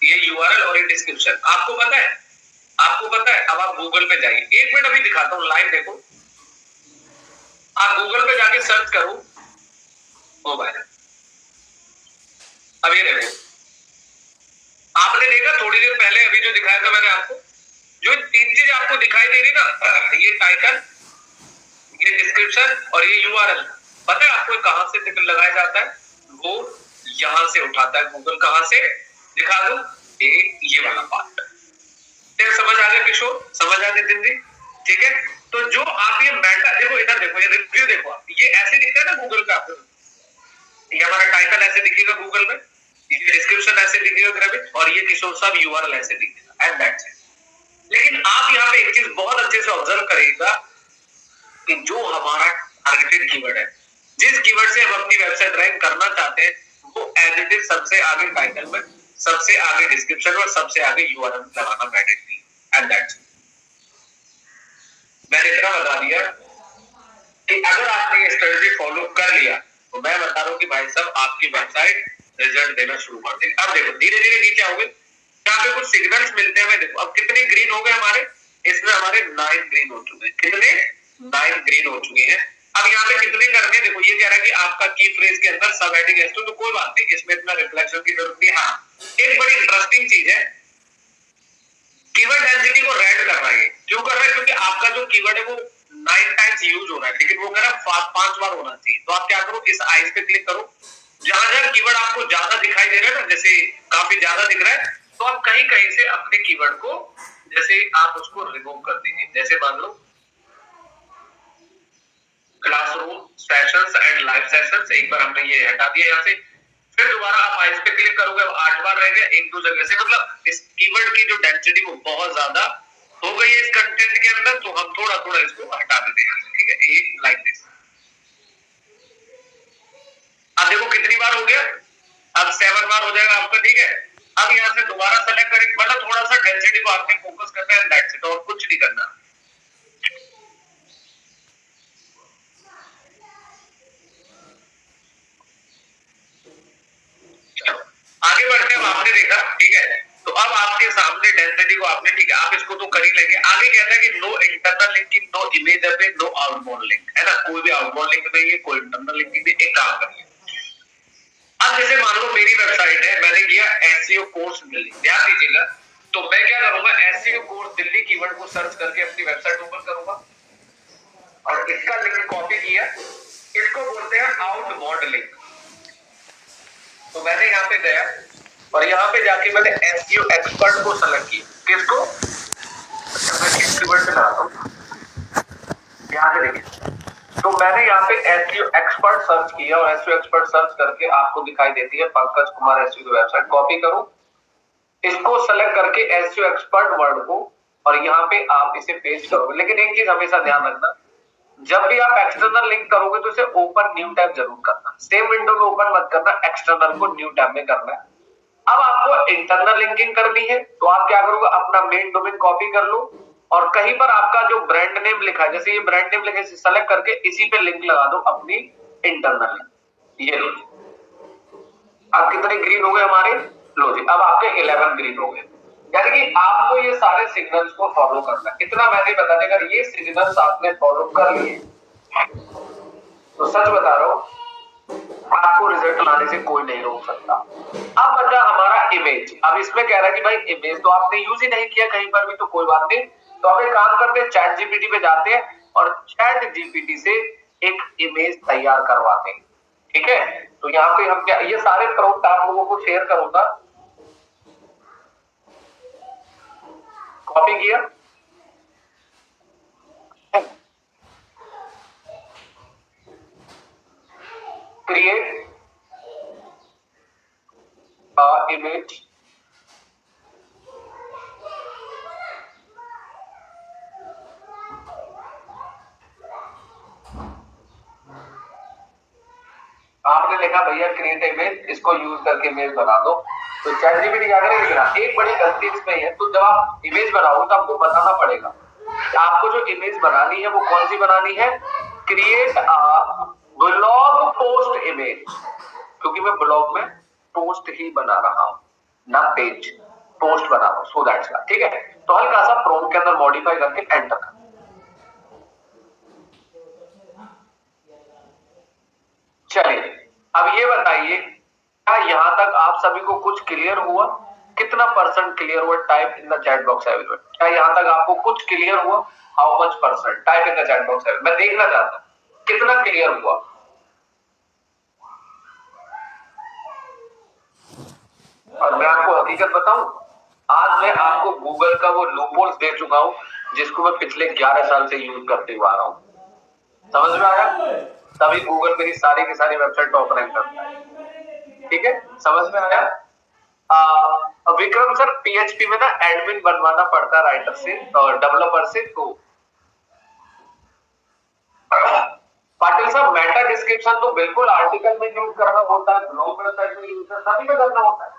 A: ये यूआरएल और ये डिस्क्रिप्शन। आपको पता है, आपको पता है। अब आप गूगल पे जाइए, 1 मिनट अभी दिखाता हूँ लाइव, देखो। आप गूगल पे जाके सर्च करो मोबाइल। अब ये देखो, आपने देखा थोड़ी देर पहले अभी जो दिखाया था मैंने आपको, जो 3 चीज आपको दिखाई दे रही ना, ये टाइटल, ये डिस्क्रिप्शन और ये यूआरएल, पता है आपको कहां से लगाया जाता है? वो यहां से उठाता है गूगल। कहां से? दिखा दूं, ये वाला पार्ट। फिर समझ आ गया किशोर? समझ आ गई जिंदगी? ठीक है। तो जो आप ये मेटा, देखो इधर देखो, ये रिव्यू देखो, आप ये ऐसे दिखता है ना गूगल का, आपको ये हमारा टाइटल ऐसे दिखेगा गूगल में, ये डिस्क्रिप्शन ऐसे दिखेगा ग्रेविट, और ये किशोर साहब यूआरएल ऐसे दिखेगा, एंड दैट्स इट। लेकिन आप यहाँ पे एक चीज बहुत अच्छे से ऑब्जर्व करिएगा कि जो हमारा टारगेटेड कीवर्ड है, जिस कीवर्ड से हम अपनी वेबसाइट रैंक करना चाहते हैं, वो एज इट इज सबसे आगे टाइटल में, सबसे आगे डिस्क्रिप्शन और सबसे आगे यूआरएल लगाना मैंडेटरी, एंड दैट्स इट। मैंने इतना बता दिया कि अगर आपने ये स्ट्रेटजी फॉलो कर लिया तो मैं बता रहा हूं कि भाई साहब आपकी वेबसाइट रिजल्ट देना शुरू कर देगी। अब देखो धीरे धीरे नीचे आओगे, यहाँ पे कुछ सिग्नल्स मिलते हैं। देखो अब कितने ग्रीन हो गए हमारे, इसमें हमारे 9 ग्रीन हो चुके हैं। कितने? 9 ग्रीन हो चुके हैं। अब यहाँ पे कितने करने, देखो ये कह रहा है कि आपका की फ्रेज के अंदर सब हेडिंग है, तो कोई बात नहीं, इसमें इतना रिफ्लेक्शन की जरूरत नहीं। हाँ, एक बड़ी इंटरेस्टिंग चीज है, कीवर्ड डेंसिटी को रैंक कर रहा है। क्यों कर रहा है? क्योंकि आपका जो कीवर्ड है वो 9 टाइम्स यूज हो रहा है, लेकिन वो कह रहा है 5 बार होना चाहिए। तो आप क्या करो, इस आइस पे क्लिक करो, जहां जहां कीवर्ड आपको ज्यादा दिखाई दे रहा है ना, जैसे काफी ज्यादा दिख रहा है, तो आप कहीं कहीं से अपने कीवर्ड को, जैसे आप उसको रिमूव कर दीजिए। जैसे मान लो classroom sessions and live sessions, एक बार हमने ये हटा दिया यहाँ से, फिर दोबारा आप आइस पे क्लिक करोगे, 8 बार रह गया, 1-2 जगह से, मतलब इस कीवर्ड की जो डेंसिटी वो बहुत ज्यादा हो गई है इस कंटेंट के अंदर, तो हम थोड़ा थोड़ा इसको हटा देते हैं। ठीक है, एक लाइक दिस। अब देखो कितनी बार हो गया, अब 7 बार हो जाएगा आपका। ठीक है, अब यहाँ से दोबारा सेलेक्ट करें, मतलब थोड़ा सा डेंसिटी को आपने फोकस करना है, दैट्स इट, और कुछ नहीं करना। आगे बढ़ते हैं, आपने देखा, ठीक है, तो अब आपके सामने डेंसिटी को आपने, ठीक है, आप इसको तो कर ही लेंगे। आगे कहता है कि no internal linking, no image पे, नो आउटबाउंड लिंक, है ना, कोई भी आउटबाउंड लिंक नहीं है, कोई इंटरनल लिंक नहीं है। एक काम करिए, अब जैसे मान लो मेरी वेबसाइट है, मैंने किया एसईओ कोर्स दिल्ली, ध्यान दीजिएगा, तो मैं क्या करूंगा, एसईओ कोर्स दिल्ली कीवर्ड को सर्च करके अपनी वेबसाइट ओपन करूंगा, और इसका लिंक कॉपी किया, इसको बोलते हैं आउटबाउंड लिंक। तो मैंने यहाँ पे गया और यहाँ पे जाके मैंने एसईओ एक्सपर्ट को सेलेक्ट किया। किसको? मैं किस कीवर्ड से लगाता हूँ, यहाँ से देखिए, तो मैंने यहाँ पे एसईओ एक्सपर्ट सर्च किया, और एसईओ एक्सपर्ट सर्च करके आपको दिखाई देती है पंकज कुमार एसईओ की वेबसाइट। कॉपी करो, इसको सेलेक्ट करके एसईओ एक्सपर्ट वर्ड को, और यहाँ पे आप इसे पेस्ट करोगे। लेकिन एक चीज हमेशा ध्यान रखना, जब भी आप एक्सटर्नल लिंक करोगे तो इसे ओपन न्यू टैब जरूर करना, सेम विंडो में ओपन मत करना, एक्सटर्नल को न्यू टैब में करना है। अब आपको इंटरनल लिंकिंग करनी है, तो आप क्या करोगे, अपना मेन डोमेन कॉपी कर लो, और कहीं पर आपका जो ब्रांड नेम लिखा है, जैसे ये ब्रांड नेम लिखा है, सेलेक्ट करके इसी पे लिंक लगा दो अपनी इंटरनल लिंक। ये लो, अब कितने ग्रीन हो गए हमारे? लो जी, अब आपके 11 ग्रीन हो गए। यानी कि आपको ये सारे सिग्नल्स को फॉलो करना है। इतना मैंने बता दिया, अगर ये सिग्नल्स आपने फॉलो कर लिए तो सच बता रहा हूं, आपको रिजल्ट लाने से कोई नहीं रोक सकता। अब बचा हमारा इमेज। अब इसमें कह रहा है कि भाई इमेज तो आपने यूज ही नहीं किया कहीं पर भी, तो कोई बात नहीं, तो हम एक काम करते हैं, चैट जीपीटी पे जाते हैं और चैट जीपीटी से एक इमेज तैयार करवाते हैं। ठीक है, तो यहाँ पे हम क्या, ये सारे प्रॉम्प्ट आप लोगों को शेयर करूंगा, कॉपी किया, क्रिएट इमेज, आपने लिखा भैया क्रिएट इमेज, इसको यूज करके इमेज बना दो, तो चैट जीपीटी क्या करेगा, एक बड़ी गलती इसमें है, तो जब आप इमेज बनाओगे तो आपको बताना पड़ेगा आपको जो इमेज बनानी है वो कौन सी बनानी है, create a blog post image, क्योंकि मैं ब्लॉग में पोस्ट ही बना रहा हूं। ना पेज, पोस्ट बना दो, सो दैट्स का, ठीक है। तो हल्का सा प्रॉम्प्ट के अंदर मॉडिफाई करके एंटर कर। चलिए अब ये बताइए, क्या यहां तक आप सभी को कुछ क्लियर हुआ? कितना परसेंट क्लियर हुआ? Type in the chat box everyone. क्या यहां तक आपको कुछ क्लियर हुआ? How much percent? Type in the chat box everyone. मैं देखना चाहता हूं कितना क्लियर हुआ। और मैं आपको हकीकत बताऊं, आज मैं आपको गूगल का वो लूपहोल्स दे चुका हूं जिसको मैं पिछले 11 साल से यूज करते हुए आ रहा हूं। समझ में आया? तभी गूगल मेरी सारी की सारी वेबसाइट टॉप रैंक करता है, ठीक है। समझ में आया? विक्रम सर, पीएचपी में ना एडमिन बनवाना पड़ता है राइटर से और डेवलपर से, तो पाटिल साहब मेटा डिस्क्रिप्शन तो बिल्कुल आर्टिकल में यूज करना होता है, ब्लॉग वेबसाइट में यूज सभी में करना होता है।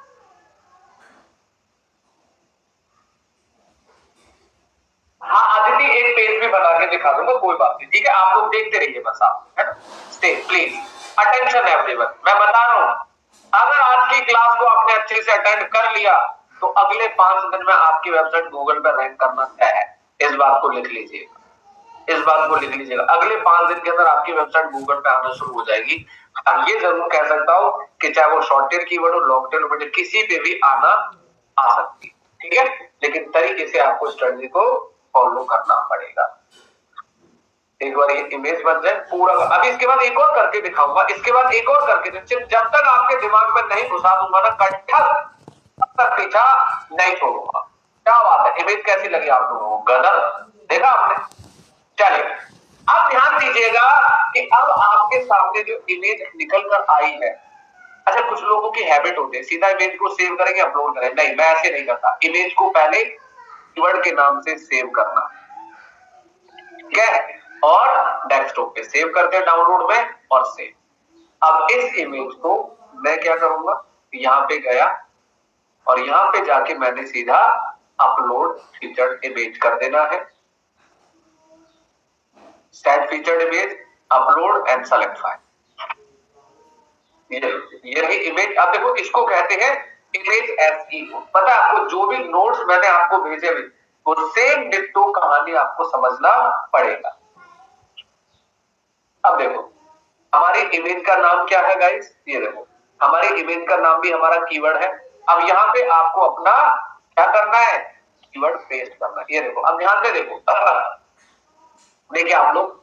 A: हाँ आदित्य, एक पेज भी बना के दिखा दूंगा, कोई बात नहीं, ठीक है। आप लोग देखते रहिए बस, आप है ना, स्टे प्लीज, अटेंशन एवरीवन। मैं बता रहा हूं, अगर आज की क्लास को आपने अच्छे से अटेंड कर लिया तो अगले 5 दिन में आपकी वेबसाइट गूगल पर रैंक करना तय है। इस बात को लिख लीजिएगा, इस बात को लिख लीजिएगा। अगले 5 दिन के अंदर आपकी वेबसाइट गूगल पे आना शुरू हो जाएगी। हाँ ये जरूर कह सकता हूं कि चाहे वो शॉर्ट टेल कीवर्ड हो, लॉन्ग टेल कीवर्ड, किसी पे भी आना आ सकती, ठीक है। लेकिन तरीके से आपको स्ट्रेटजी को फॉलो करना पड़ेगा। एक बार ये इमेज बन जाए पूरा, अभी इसके बाद एक और करके दिखाऊंगा, इसके बाद एक और करके, जब तक आपके दिमाग में नहीं घुसा दूंगा ना कंठक, तब तक पीछा नहीं छोड़ूंगा। क्या बात है, इमेज कैसी लगी आप लोगों को? गदर देखा आपने? चलिए अब ध्यान दीजिएगा कि अब आपके सामने जो इमेज निकल कर आई है, अच्छा कुछ लोगों की हैबिट होती है सीधा इमेज को सेव करेंगे अपलोड करें, नहीं मैं ऐसे नहीं करता। इमेज को पहले कीवर्ड के नाम से सेव करना, ठीक है, और डेस्कटॉप पे सेव करते हैं डाउनलोड में और सेव। अब इस इमेज को मैं क्या करूंगा, यहां पे गया और यहां पे जाके मैंने सीधा अपलोड फीचर्ड इमेज कर देना है। Set featured image, upload and select file. ये रही इमेज। अब देखो इसको कहते हैं इमेज एसईओ। पता है आपको, जो भी नोट्स मैंने आपको भेजे हुए वो सेम डिट्टो कहानी आपको समझना पड़ेगा। अब देखो हमारी इमेज का नाम क्या है गाइस, ये देखो हमारी इमेज का नाम भी हमारा कीवर्ड है। अब यहाँ पे आपको अपना क्या करना है, कीवर्ड पेस्ट करना है। ये देखो अब ध्यान से देखो, देखिए आप लोग,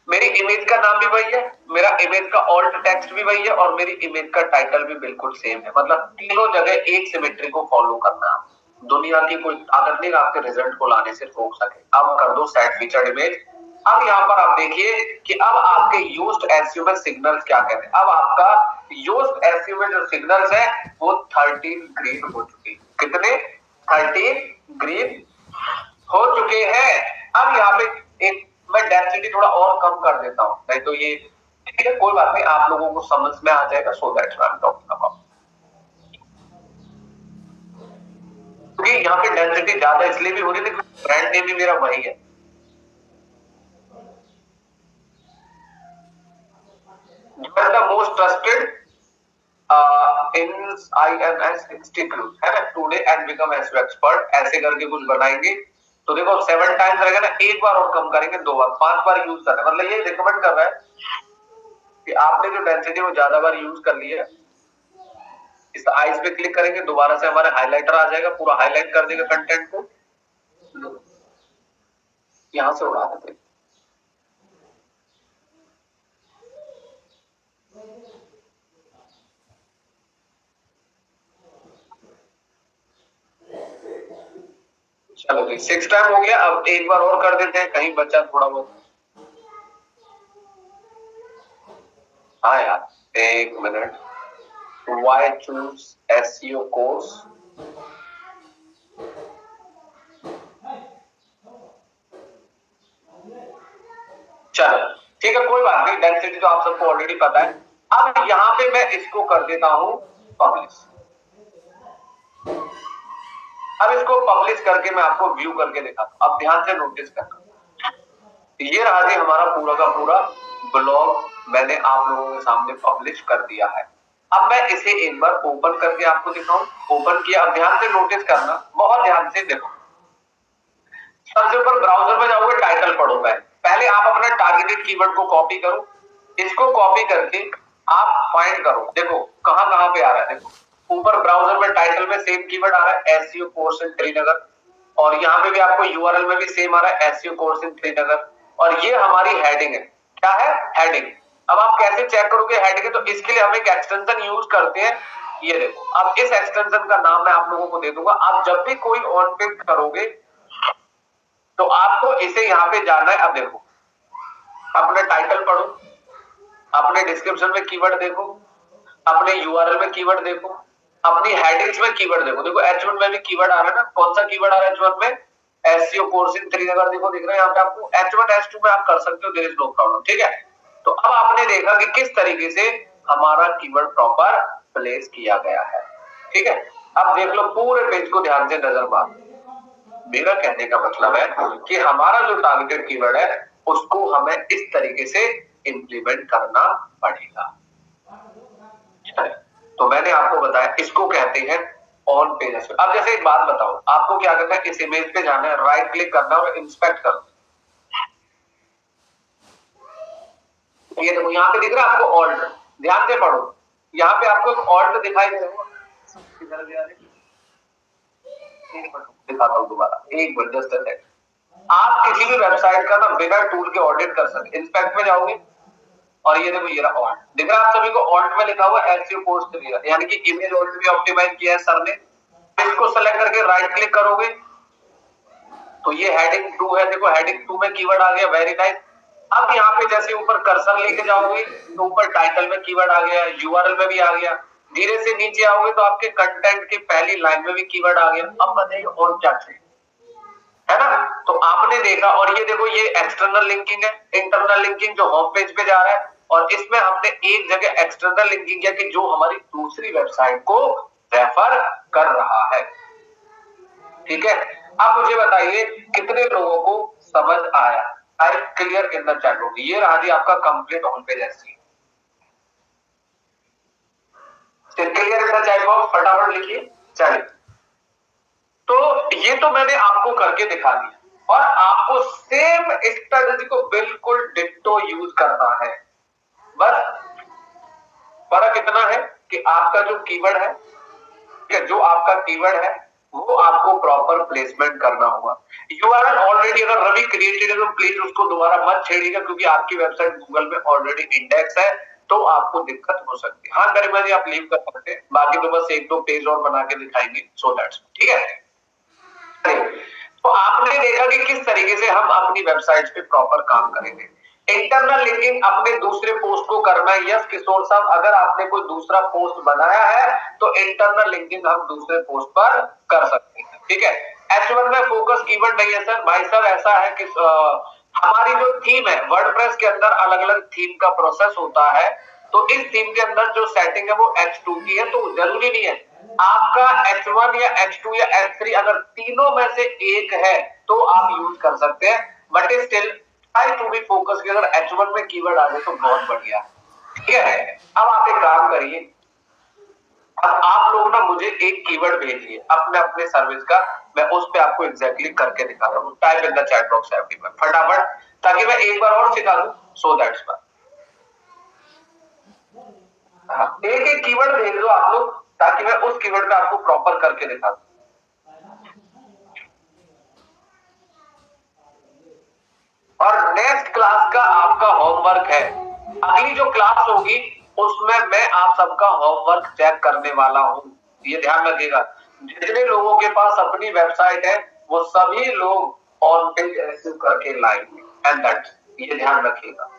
A: मेरी इमेज का नाम भी वही है, मेरा इमेज का ऑल्ट टेक्स्ट भी वही है और मेरी इमेज का टाइटल भी बिल्कुल सेम है। मतलब तीनों जगह एक सिमेट्री को फॉलो करना है। दुनिया की कोई ताकत नहीं आपके रिजल्ट को लाने से रोक सके। अब कर दो सेट फीचर्ड इमेज। अब यहाँ पर आप देखिए कि अब आपके यूज्ड एसईओ में सिग्नल्स क्या कहते हैं। अब आपका यूज्ड एसईओ में जो सिग्नल्स है वो 13 ग्रीन हो चुके। कितने? 13 ग्रीन हो चुके हैं। अब यहाँ पे एक मैं डेंसिटी थोड़ा और कम कर देता हूं, नहीं तो ये, ठीक है कोई बात नहीं, आप लोगों को समझ में आ जाएगा। So that's what I am talking about. क्योंकि यहाँ पे डेंसिटी ज्यादा इसलिए भी हो रही है, ब्रांड नेम भी मेरा वही है। जो है the most trusted in IMS institute है ना, today and become SEO expert, ऐसे करके कुछ बनाएंगे। तो देखो 7 टाइम्स रहेगा ना, एक बार और कम करेंगे, 2 बार, 5 बार यूज करना है। मतलब ये रिकमेंड कर रहा है कि आपने जो डेंसिटी वो ज्यादा बार यूज कर लिया है। इस आइज पे क्लिक करेंगे, दोबारा से हमारे हाइलाइटर आ जाएगा, पूरा हाईलाइट कर देगा कंटेंट को। यहां से उड़ा देते, चलो 6 टाइम हो गया। अब एक बार और कर देते हैं, कहीं बचा थोड़ा बहुत। हाँ यार एक minute, why choose SEO course? चलो ठीक है कोई बात नहीं, डेंसिटी तो आप सबको ऑलरेडी पता है। अब यहां पे मैं इसको कर देता हूं पब्लिश। अब इसको पब्लिश करके मैं आपको व्यू करके दिखाता हूं। अब ध्यान से नोटिस करना, ये रहा जी हमारा पूरा का पूरा ब्लॉग मैंने आप लोगों के सामने पब्लिश कर दिया है। अब मैं इसे एक बार ओपन करके आपको दिखाऊं। ओपन किया, अब ध्यान से नोटिस करना, बहुत ध्यान से देखो। सबसे ऊपर ब्राउजर में जाओगे, टाइटल पढ़ो। पहले आप अपना टारगेटेड कीवर्ड को कॉपी करो। इसको कॉपी करके आप फाइंड करो। देखो कहां कहां पे आ रहा है। देखो ऊपर ब्राउजर में टाइटल में सेम कीवर्ड आ रहा है, एसईओ कोर्स इन श्रीनगर, और यहाँ पे भी आपको यूआरएल में भी सेम आ रहा है, एसईओ कोर्स इन श्रीनगर, और ये हमारी हेडिंग है। क्या है? हेडिंग। अब आप कैसे चेक करोगे हेडिंग है? तो इसके लिए हम एक एक्सटेंशन यूज करते हैं, ये देखो। अब इस एक्सटेंशन का नाम मैं आप लोगों को दे दूंगा। आप जब भी कोई ऑन पेज करोगे तो आपको इसे यहाँ पे जाना है। अब देखो, अपने टाइटल पढ़ो, अपने डिस्क्रिप्शन में कीवर्ड देखो, अपने यूआरएल में कीवर्ड देखो, अपनी हेडिंग्स में कीवर्ड देखो। देखो H1 में भी कीवर्ड आ रहा है ना। कौन सा कीवर्ड आ रहा है H1 में? SEO course in Srinagar. देखो दिख रहा है यहाँ पे आपको। H1 H2 में आप कर सकते हो, देयर इज नो प्रॉब्लम। ठीक है, तो अब आपने देखा कि किस तरीके से हमारा कीवर्ड प्रॉपर प्लेस किया गया है। ठीक है, अब देख लो पूरे पेज को ध्यान से नजर मार। मेरा कहने का मतलब है कि हमारा जो टारगेटेड कीवर्ड है उसको हमें इस तरीके से इंप्लीमेंट करना पड़ेगा। तो मैंने आपको बताया, इसको कहते हैं ऑन पेज एसईओ। अब जैसे एक बात बताओ, आपको क्या करना है? इस इमेज पे जाना है, राइट क्लिक करना है और इंस्पेक्ट करना। ये देखो यहाँ पे दिख रहा है आपको ऑल्ट, ध्यान से पढ़ो। यहाँ पे आपको एक ऑल्ट दिखाई दे रहा है, दिखाता हूँ दोबारा, एक मिनट, जस्ट अ सेकंड। आप किसी भी वेबसाइट का ना बिना टूल के ऑडिट कर सकते। इंस्पेक्ट में जाओगे और ये देखो, ये रहा ऑल्ट, दिख रहा है आप सभी को? ऑल्ट में लिखा हुआ एसईओ कोर्स श्रीनगर, यानी कि इमेज ऑलरेडी ऑप्टिमाइज किया है सर ने। इसको सेलेक्ट करके राइट क्लिक करोगे तो ये हेडिंग 2 है। देखो हेडिंग 2 में कीवर्ड आ गया, वेरी नाइस। अब यहाँ पे जैसे ऊपर कर्सर लेके जाओगे तो ऊपर टाइटल में कीवर्ड आ गया, यूआरएल में भी आ गया। धीरे से नीचे आओगे तो आपके कंटेंट के पहली लाइन में भी कीवर्ड आ गया। अब बताइए और क्या चाहिए, है ना? तो आपने देखा, और ये देखो ये एक्सटर्नल लिंकिंग है, इंटरनल लिंकिंग जो होम पेज पे जा रहा है, और इसमें हमने एक जगह एक्सटर्नल लिंकिंग किया कि जो हमारी दूसरी वेबसाइट को रेफर कर रहा है। ठीक है, अब मुझे बताइए कितने लोगों को समझ आया? I clear in the chat room. ये रहा जी आपका complete home page SEO. Clear in the chat box, फटाफट लिखिए। चलिए, तो ये तो मैंने आपको करके दिखा दिया, और आपको सेम स्ट्रेटजी को बिल्कुल डिट्टो यूज करना है। बस फर्क इतना है कि आपका जो कीवर्ड है, जो आपका कीवर्ड है वो आपको प्रॉपर प्लेसमेंट करना होगा। यूआरएल ऑलरेडी अगर रवि क्रिएटेड है तो प्लीज उसको दोबारा मत छेड़िएगा, क्योंकि आपकी वेबसाइट गूगल में ऑलरेडी इंडेक्स है, तो आपको दिक्कत हो सकती है। हाँ गरिमा जी, आप लीव कर सकते हैं, बाकी तो बस एक दो पेज और बना के दिखाएंगे, सो दैट्स ठीक है। तो आपने देखा कि किस तरीके से हम अपनी वेबसाइट पे प्रॉपर काम करेंगे। इंटरनल लिंकिंग अपने दूसरे पोस्ट को करना है। यस किशोर साहब, अगर आपने कोई दूसरा पोस्ट बनाया है तो इंटरनल लिंकिंग हम दूसरे पोस्ट पर कर सकते हैं। ठीक है, H1 में फोकस कीवर्ड नहीं है सर। भाई साहब ऐसा है कि हमारी जो थीम है वर्डप्रेस के अंदर अलग अलग थीम का प्रोसेस होता है, तो इस थीम के अंदर जो सेटिंग है वो H2 की है, तो जरूरी नहीं है आपका H1 या H2 या H3, अगर तीनों में से एक है तो आप यूज कर सकते हैं। But still try to be focus कि अगर H1 में कीवर्ड आ जाए तो बहुत बढ़िया। ठीक है, अब आप एक काम करिए, अब आप लोग ना मुझे एक कीवर्ड भेजिए अपने अपने सर्विस का, मैं उस पे आपको एग्जैक्टली करके दिखाता हूँ। Type in the chat box everyone फटाफट, ताकि मैं एक बार और सिखा दूं, सो दैट्स व्हाई। एक एक कीवर्ड भेज दो आप लोग, ताकि मैं उस कीवर्ड पे आपको प्रॉपर करके दिखा दूं। और नेक्स्ट क्लास का आपका होमवर्क है, अगली जो क्लास होगी उसमें मैं आप सबका होमवर्क चेक करने वाला हूं। ये ध्यान रखिएगा, जितने लोगों के पास अपनी वेबसाइट है वो सभी लोग ऑन पेज एसईओ करके लाएंगे, एंड दैट, ये ध्यान रखिएगा।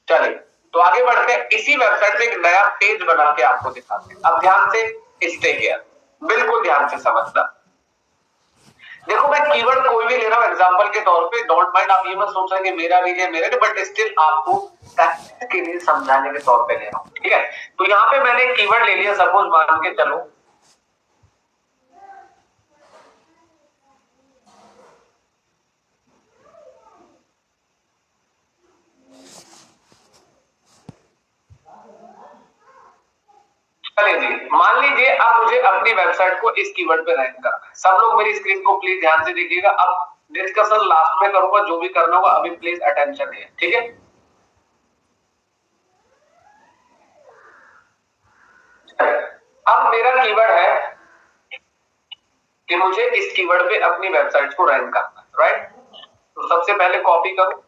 A: चलिए, तो आगे बढ़ते हैं। इसी वेबसाइट पे एक नया पेज बना के आपको दिखाते हैं। अब ध्यान से स्टे हियर, बिल्कुल ध्यान से समझना। देखो मैं कीवर्ड कोई भी ले रहा हूं एग्जांपल के तौर पे, डोंट माइंड, आप ये मत सोच रहे कि मेरा भी है मेरे, बट स्टिल आपको प्रैक्टिस के लिए समझाने के तौर पे ले रहा हूं। ठीक है, तो यहाँ पे मैंने कीवर्ड ले लिया, सपोज मान के चलो चलिए जी, मान लीजिए अब मुझे अपनी वेबसाइट को इस कीवर्ड पे रैंक करना है। सब लोग मेरी स्क्रीन को प्लीज ध्यान से देखिएगा। अब डिस्कशन लास्ट में करूंगा, जो भी करना होगा अभी प्लीज अटेंशन है, ठीक है। अब मेरा कीवर्ड है कि मुझे इस कीवर्ड पे अपनी वेबसाइट को रैंक करना है, राइट। तो सबसे पहले कॉपी करो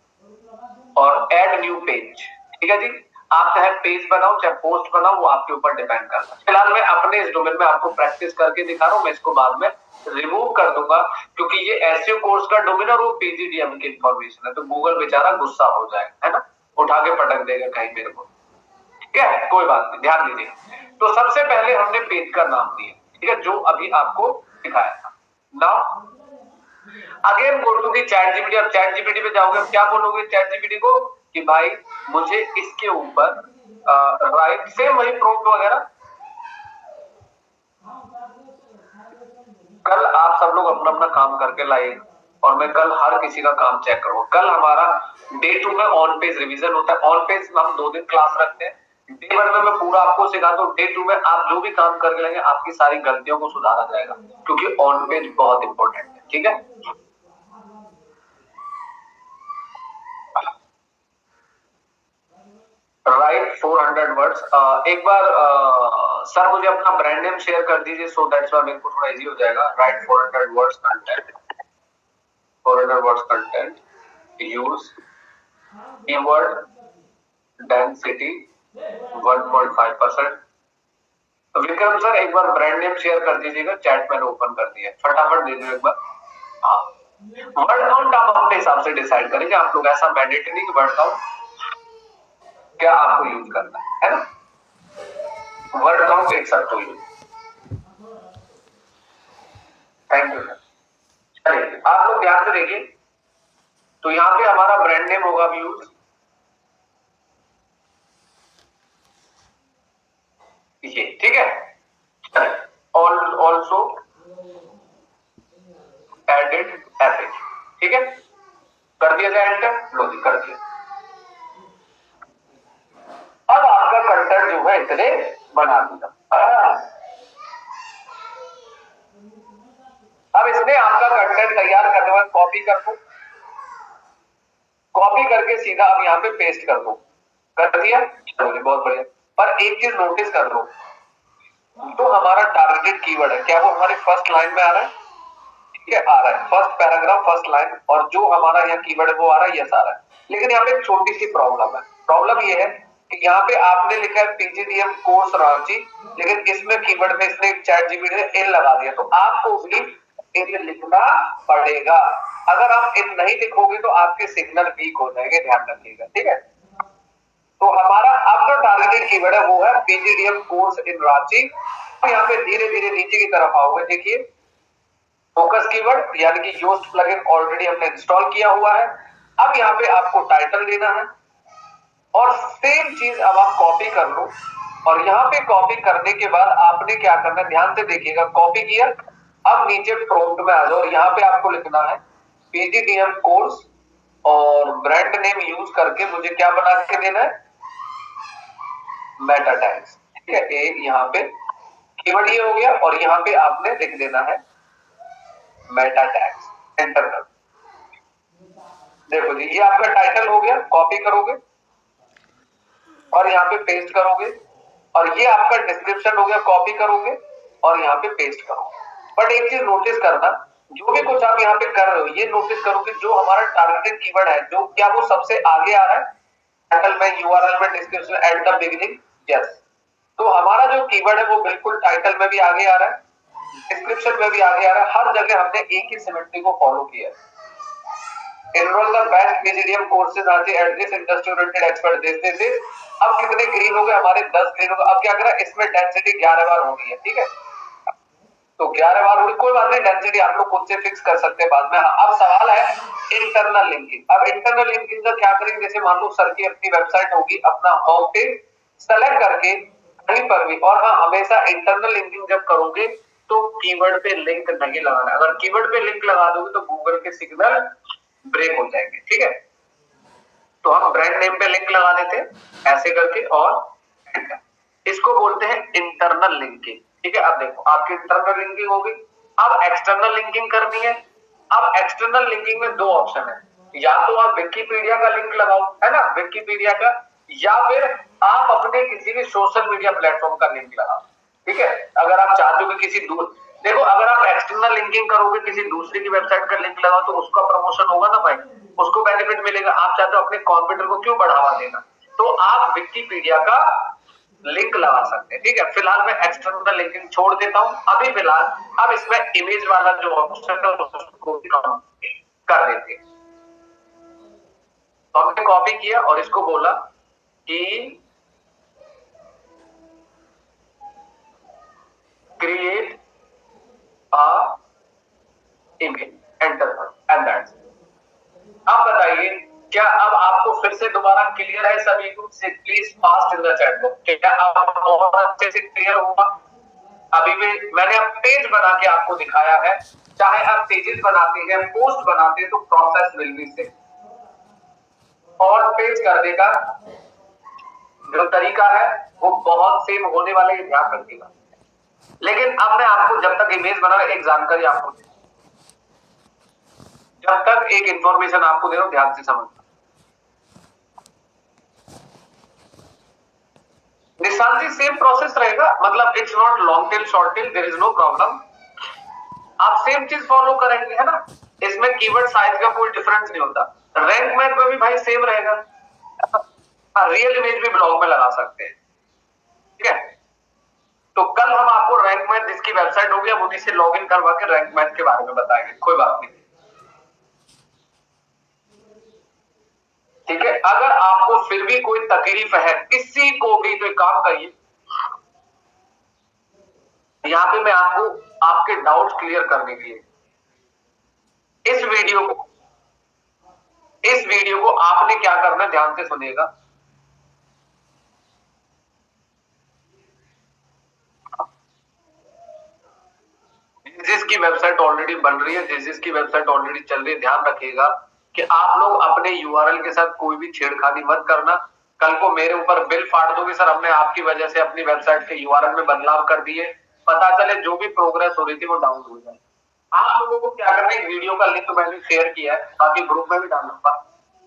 A: और ऐड न्यू पेज, ठीक है जी। आप चाहे पेज बनाओ चाहे पोस्ट बनाओ, वो आपके ऊपर डिपेंड करता है। फिलहाल मैं अपने इस डोमेन में आपको प्रैक्टिस करके दिखा रहा हूं, मैं इसको बाद में रिमूव कर दूंगा क्योंकि ये एसईओ कोर्स का डोमेन और वो पीजीडीएम की इंफॉर्मेशन है, तो गूगल बेचारा गुस्सा हो जाएगा, है ना, उठा के पटक देगा कहीं मेरे को, ठीक है। कोई बात नहीं, ध्यान दीजिए। तो सबसे पहले हमने पेज का नाम दिया, ठीक है, जो अभी आपको दिखाया था। Now again go to the ChatGPT. अब चैट जीपीटी पे जाओगे, अब क्या बोलोगे चैट जीपीटी को कि भाई मुझे इसके ऊपर राइट, सेम वही प्रॉम्प्ट वगैरह। कल आप सब लोग अपना अपना काम करके लाइए और मैं कल हर किसी का काम चेक करूंगा। कल हमारा डे 2 में ऑन पेज रिवीजन होता है। ऑन पेज हम 2 दिन क्लास रखते हैं। डे 1 में मैं पूरा आपको सिखाता हूँ, डे 2 में आप जो भी काम करके लेंगे आपकी सारी गलतियों को सुधारा जाएगा क्योंकि ऑन पेज बहुत इंपॉर्टेंट है, ठीक है। Right 400 words. एक बार सर मुझे अपना ब्रांड नेम शेयर कर दीजिए, सो दैट्स वाई मेरे को थोड़ा इजी हो जाएगा। Right 400 words content, 400 words content, use keyword density 1.5%। Vikram sir एक बार ब्रांड नेम शेयर कर दीजिएगा, चैट मैंने ओपन कर दिया है, फटाफट दे दो एक बार। हाँ, वर्ड काउंट आप अपने हिसाब से डिसाइड करेंगे। आप लोग ऐसा मैंडेटरी नहीं कि वर्ड काउंट क्या आपको यूज करना है ना। वर्ड काउंट एक साथ तो यूज। Thank you sir. चलिए आप लोग ध्यान से देखिए, तो यहाँ पे हमारा ब्रांड नेम होगा व्यूज, ये ठीक है। ऑल्सो एडिड एपिक, ठीक है, कर दिया जाए एंटर, लो जी कर दिया। अब आपका कंटेंट जो है इतने बना दिया। अब इसने आपका कंटेंट तैयार करने के बाद कॉपी कर दो, कॉपी करके सीधा अब यहाँ पे पेस्ट कर दो, कर दिया, चलो बहुत बढ़िया। पर एक चीज नोटिस कर लो, तो हमारा टारगेटेड कीवर्ड है क्या वो हमारे फर्स्ट लाइन में आ रहा है, ठीक है, आ रहा है फर्स्ट पैराग्राफ फर्स्ट लाइन, और जो हमारा यहाँ कीवर्ड है वो आ रहा है, यस आ रहा है। लेकिन यहाँ पे एक छोटी सी प्रॉब्लम है। प्रॉब्लम ये है कि यहाँ पे आपने लिखा है पीजीडीएम कोर्स रांची, लेकिन इसमें कीवर्ड में इसने चैट जीपीटी ने इन लगा दिया, तो आपको भी इन लिखना पड़ेगा। अगर आप इन नहीं लिखोगे तो आपके सिग्नल वीक हो जाएंगे, ध्यान रखिएगा, ठीक है। तो हमारा अब जो टारगेटेड कीवर्ड है वो है पीजीडीएम कोर्स इन रांची। यहाँ पे धीरे धीरे नीचे की तरफ आओगे, देखिए फोकस कीवर्ड यानी कि योस्ट प्लगइन ऑलरेडी हमने इंस्टॉल किया हुआ है। अब यहाँ पे आपको टाइटल देना है और सेम चीज अब आप कॉपी कर लो, और यहाँ पे कॉपी करने के बाद आपने क्या करना है, ध्यान से देखिएगा, कॉपी किया, अब नीचे प्रॉम्प्ट में आ जाओ और यहाँ पे आपको लिखना है पीजीडीएम कोर्स और ब्रांड नेम यूज करके मुझे क्या बना के देना है, मेटा टैग्स, ठीक है। यहाँ पे कीवर्ड ये हो गया और यहाँ पे आपने लिख देना है मेटा टैग्स, एंटर कर। देखो जी ये आपका टाइटल हो गया, कॉपी करोगे और यहाँ पे पेस्ट करोगे, और ये आपका डिस्क्रिप्शन हो गया, कॉपी करोगे और यहाँ पे पेस्ट करोगे। बट एक चीज नोटिस करना, जो भी कुछ आप यहाँ पे कर रहे हो ये नोटिस करो कि जो हमारा टारगेटेड कीवर्ड है जो क्या वो सबसे आगे आ रहा है, टाइटल में, यूआरएल में, description, at the beginning, yes. तो हमारा जो कीवर्ड है वो बिल्कुल टाइटल में भी आगे आ रहा है, डिस्क्रिप्शन में भी आगे आ रहा है, हर जगह हमने एक ही सिमेट्री को फॉलो किया है। Enroll the best PGDM courses Ranchi at this industry oriented expert this। अब कितने ग्रीन हो गए हमारे, 10 ग्रीन हो गए। अब क्या करा, इसमें डेंसिटी 11 बार हो गई है, ठीक है। तो 11 बार हो गई, कोई बात नहीं, डेंसिटी आप लोग खुद से फिक्स कर सकते हैं बाद में। अब सवाल है इंटरनल लिंकिंग। अब इंटरनल लिंकिंग का क्या करेंगे, जैसे मान लो सर की अपनी वेबसाइट होगी, अपना होम पेज सेलेक्ट करके कहीं पर भी, और हाँ हमेशा इंटरनल लिंकिंग जब करोगे तो कीवर्ड पे लिंक नहीं लगाना। अगर कीवर्ड पे लिंक लगा दोगे तो गूगल के सिग्नल ब्रेक हो जाएंगे, ठीक है। तो हम ब्रांड नेम पे लिंक लगा देते हैं ऐसे करके और एंटर। इसको बोलते हैं इंटरनल लिंकिंग। ठीक है, अब देखो आपकी इंटरनल लिंकिंग होगी, अब एक्सटर्नल लिंकिंग करनी है। अब एक्सटर्नल लिंकिंग में दो ऑप्शन है, या तो आप विकिपीडिया का लिंक लगाओ, है ना, विकिपीडिया का, या फिर आप अपने किसी भी सोशल मीडिया प्लेटफॉर्म का लिंक लगाओ। ठीक है, अगर आप चाहते हो कि किसी दूर, देखो अगर आप एक्सटर्नल लिंकिंग करोगे, किसी दूसरे की वेबसाइट का लिंक लगाओ, तो उसका प्रमोशन होगा ना भाई, उसको बेनिफिट मिलेगा। आप चाहते हो अपने कंप्यूटर को क्यों बढ़ावा देना, तो आप विकिपीडिया का लिंक लगा सकते हैं। ठीक है, फिलहाल मैं एक्सटर्नल लिंकिंग छोड़ देता हूं अभी फिलहाल। अब इसमें इमेज वाला जो ऑप्शन है उसको कर देते हैं। तो हमने कॉपी किया और इसको बोला कि create a image, enter and that's. अब बताइए क्या अब आपको फिर से दोबारा क्लियर है सभी को? Please fast in the chat box, क्या अब और अच्छे से क्लियर होगा? अभी भी मैंने अब पेज बना के आपको दिखाया है, चाहे आप पेजेस बनाते हैं, पोस्ट बनाते हैं, तो प्रोसेस विल बी सेम। और पेज करने का जो तरीका है वो बहुत सेम होने वाला है, ध्यान रखिएगा। लेकिन अब मैं आपको जब तक इमेज बना एक जानकारी आपको दे, जब तक एक इंफॉर्मेशन आपको दे रहा हूं, ध्यान से समझना। निशान जी सेम प्रोसेस रहेगा, मतलब it's not long tail short tail, there is no problem. आप सेम चीज फॉलो करेंगे, है ना, इसमें कीवर्ड साइज का कोई डिफरेंस नहीं होता। रैंक मैथ में भी भाई सेम रहेगा। हाँ, रियल इमेज भी ब्लॉग में लगा सकते हैं। ठीक है, तो कल हम आपको रैंक मैथ जिसकी वेबसाइट होगी हम उन्हीं से लॉग इन करवा के रैंक मैथ के बारे में बताएंगे, कोई बात नहीं। ठीक है, अगर आपको फिर भी कोई तकलीफ है किसी को भी, तो एक काम करिए, यहाँ पे मैं आपको आपके डाउट क्लियर करने के लिए इस वीडियो को आपने क्या करना, ध्यान से सुनिएगा। जिसकी वेबसाइट ऑलरेडी बन रही है, जिसकी वेबसाइट ऑलरेडी चल रही है, ध्यान रखिएगा कि आप लोग अपने यूआरएल के साथ कोई भी छेड़खानी मत करना। कल को मेरे ऊपर बिल फाड़ दोगे, सर हमने आपकी वजह से अपनी वेबसाइट के यूआरएल में बदलाव कर दिए, पता चले जो भी प्रोग्रेस हो रही थी वो डाउन हो जाए। आप लोगों को क्या करना है, वीडियो का लिंक मैंने शेयर किया है, बाकी ग्रुप में भी डालूंगा।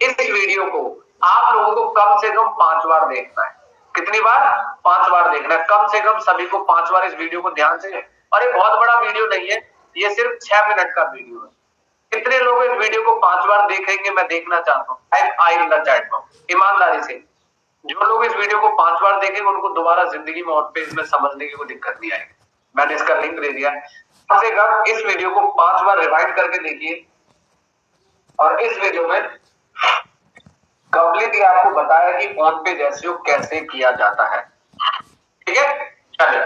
A: इस वीडियो को आप लोगों को कम से कम 5 बार देखना है। कितनी बार? 5 बार देखना है, कम से कम सभी को 5 बार इस वीडियो को ध्यान से। और ये बहुत बड़ा वीडियो नहीं है, ये सिर्फ 6 मिनट का वीडियो है। कितने लोग इस वीडियो को 5 बार देखेंगे, मैं देखना चाहता हूँ। आई इन द चैट बॉक्स ईमानदारी से, जो लोग इस वीडियो को 5 बार देखेंगे उनको दोबारा जिंदगी में और पेज में समझने की कोई दिक्कत नहीं आएगी। मैंने इसका लिंक दे दिया, कम से कम इस वीडियो को 5 बार रिवाइंड करके देखिए। और इस वीडियो में कंप्लीटली आपको बताया कि ऑन पेज एसईओ कैसे किया जाता है। ठीक है, चलिए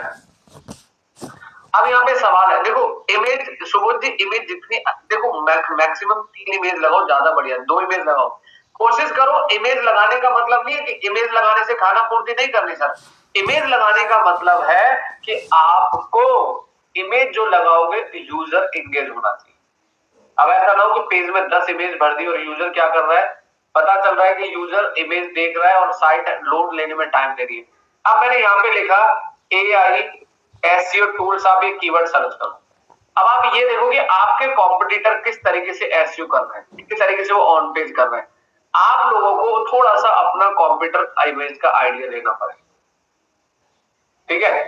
A: अब यहाँ पे सवाल है, देखो इमेज, सुबोध जी इमेज जितनी, देखो मैक्सिमम 3 इमेज लगाओ, ज्यादा बढ़िया 2 इमेज लगाओ। कोशिश करो, इमेज लगाने का मतलब नहीं है कि इमेज लगाने से खाना पूर्ति नहीं करनी सर। इमेज लगाने का मतलब है कि आपको इमेज जो लगाओगे यूजर एंगेज होना चाहिए। अब ऐसा ना हो कि पेज में 10 इमेज भर दी और यूजर क्या कर रहा है, पता चल रहा है कि यूजर इमेज देख रहा है और साइट लोड लेने में टाइम ले रही है। अब मैंने यहाँ पे लिखा AI एसईओ टूल्स, आप एक कीवर्ड सर्च करो। अब आप ये देखो कि आपके कॉम्पिटिटर किस तरीके से एसईओ कर रहे हैं, किस तरीके से वो ऑन पेज कर रहे हैं। आप लोगों को थोड़ा सा अपना कॉम्पिटिटर इमेज का आइडिया लेना पड़ेगा। ठीक है,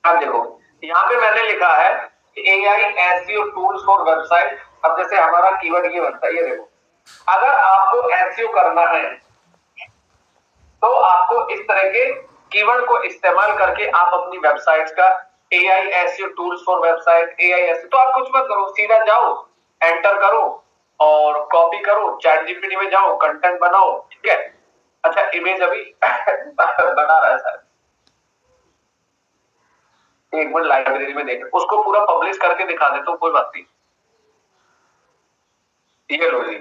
A: अब देखो यहाँ पे मैंने लिखा है AI SEO tools for website. अब जैसे हमारा कीवर्ड ये बनता है, ये देखो, अगर आपको एसईओ करना है तो आपको इस तरह के कीवर्ड को इस्तेमाल करके आप अपनी वेबसाइट्स का AI SEO tools for website, AI SEO, तो आप कुछ मत करो, सीधा जाओ, एंटर करो और कॉपी करो, चैट जीपीटी में जाओ, कंटेंट बनाओ। ठीक है, अच्छा इमेज अभी बना रहा है सर, एक मिनट लाइब्रेरी में देख, उसको पूरा पब्लिश करके दिखा देता हूं, कोई बात नहीं। ये लो जी,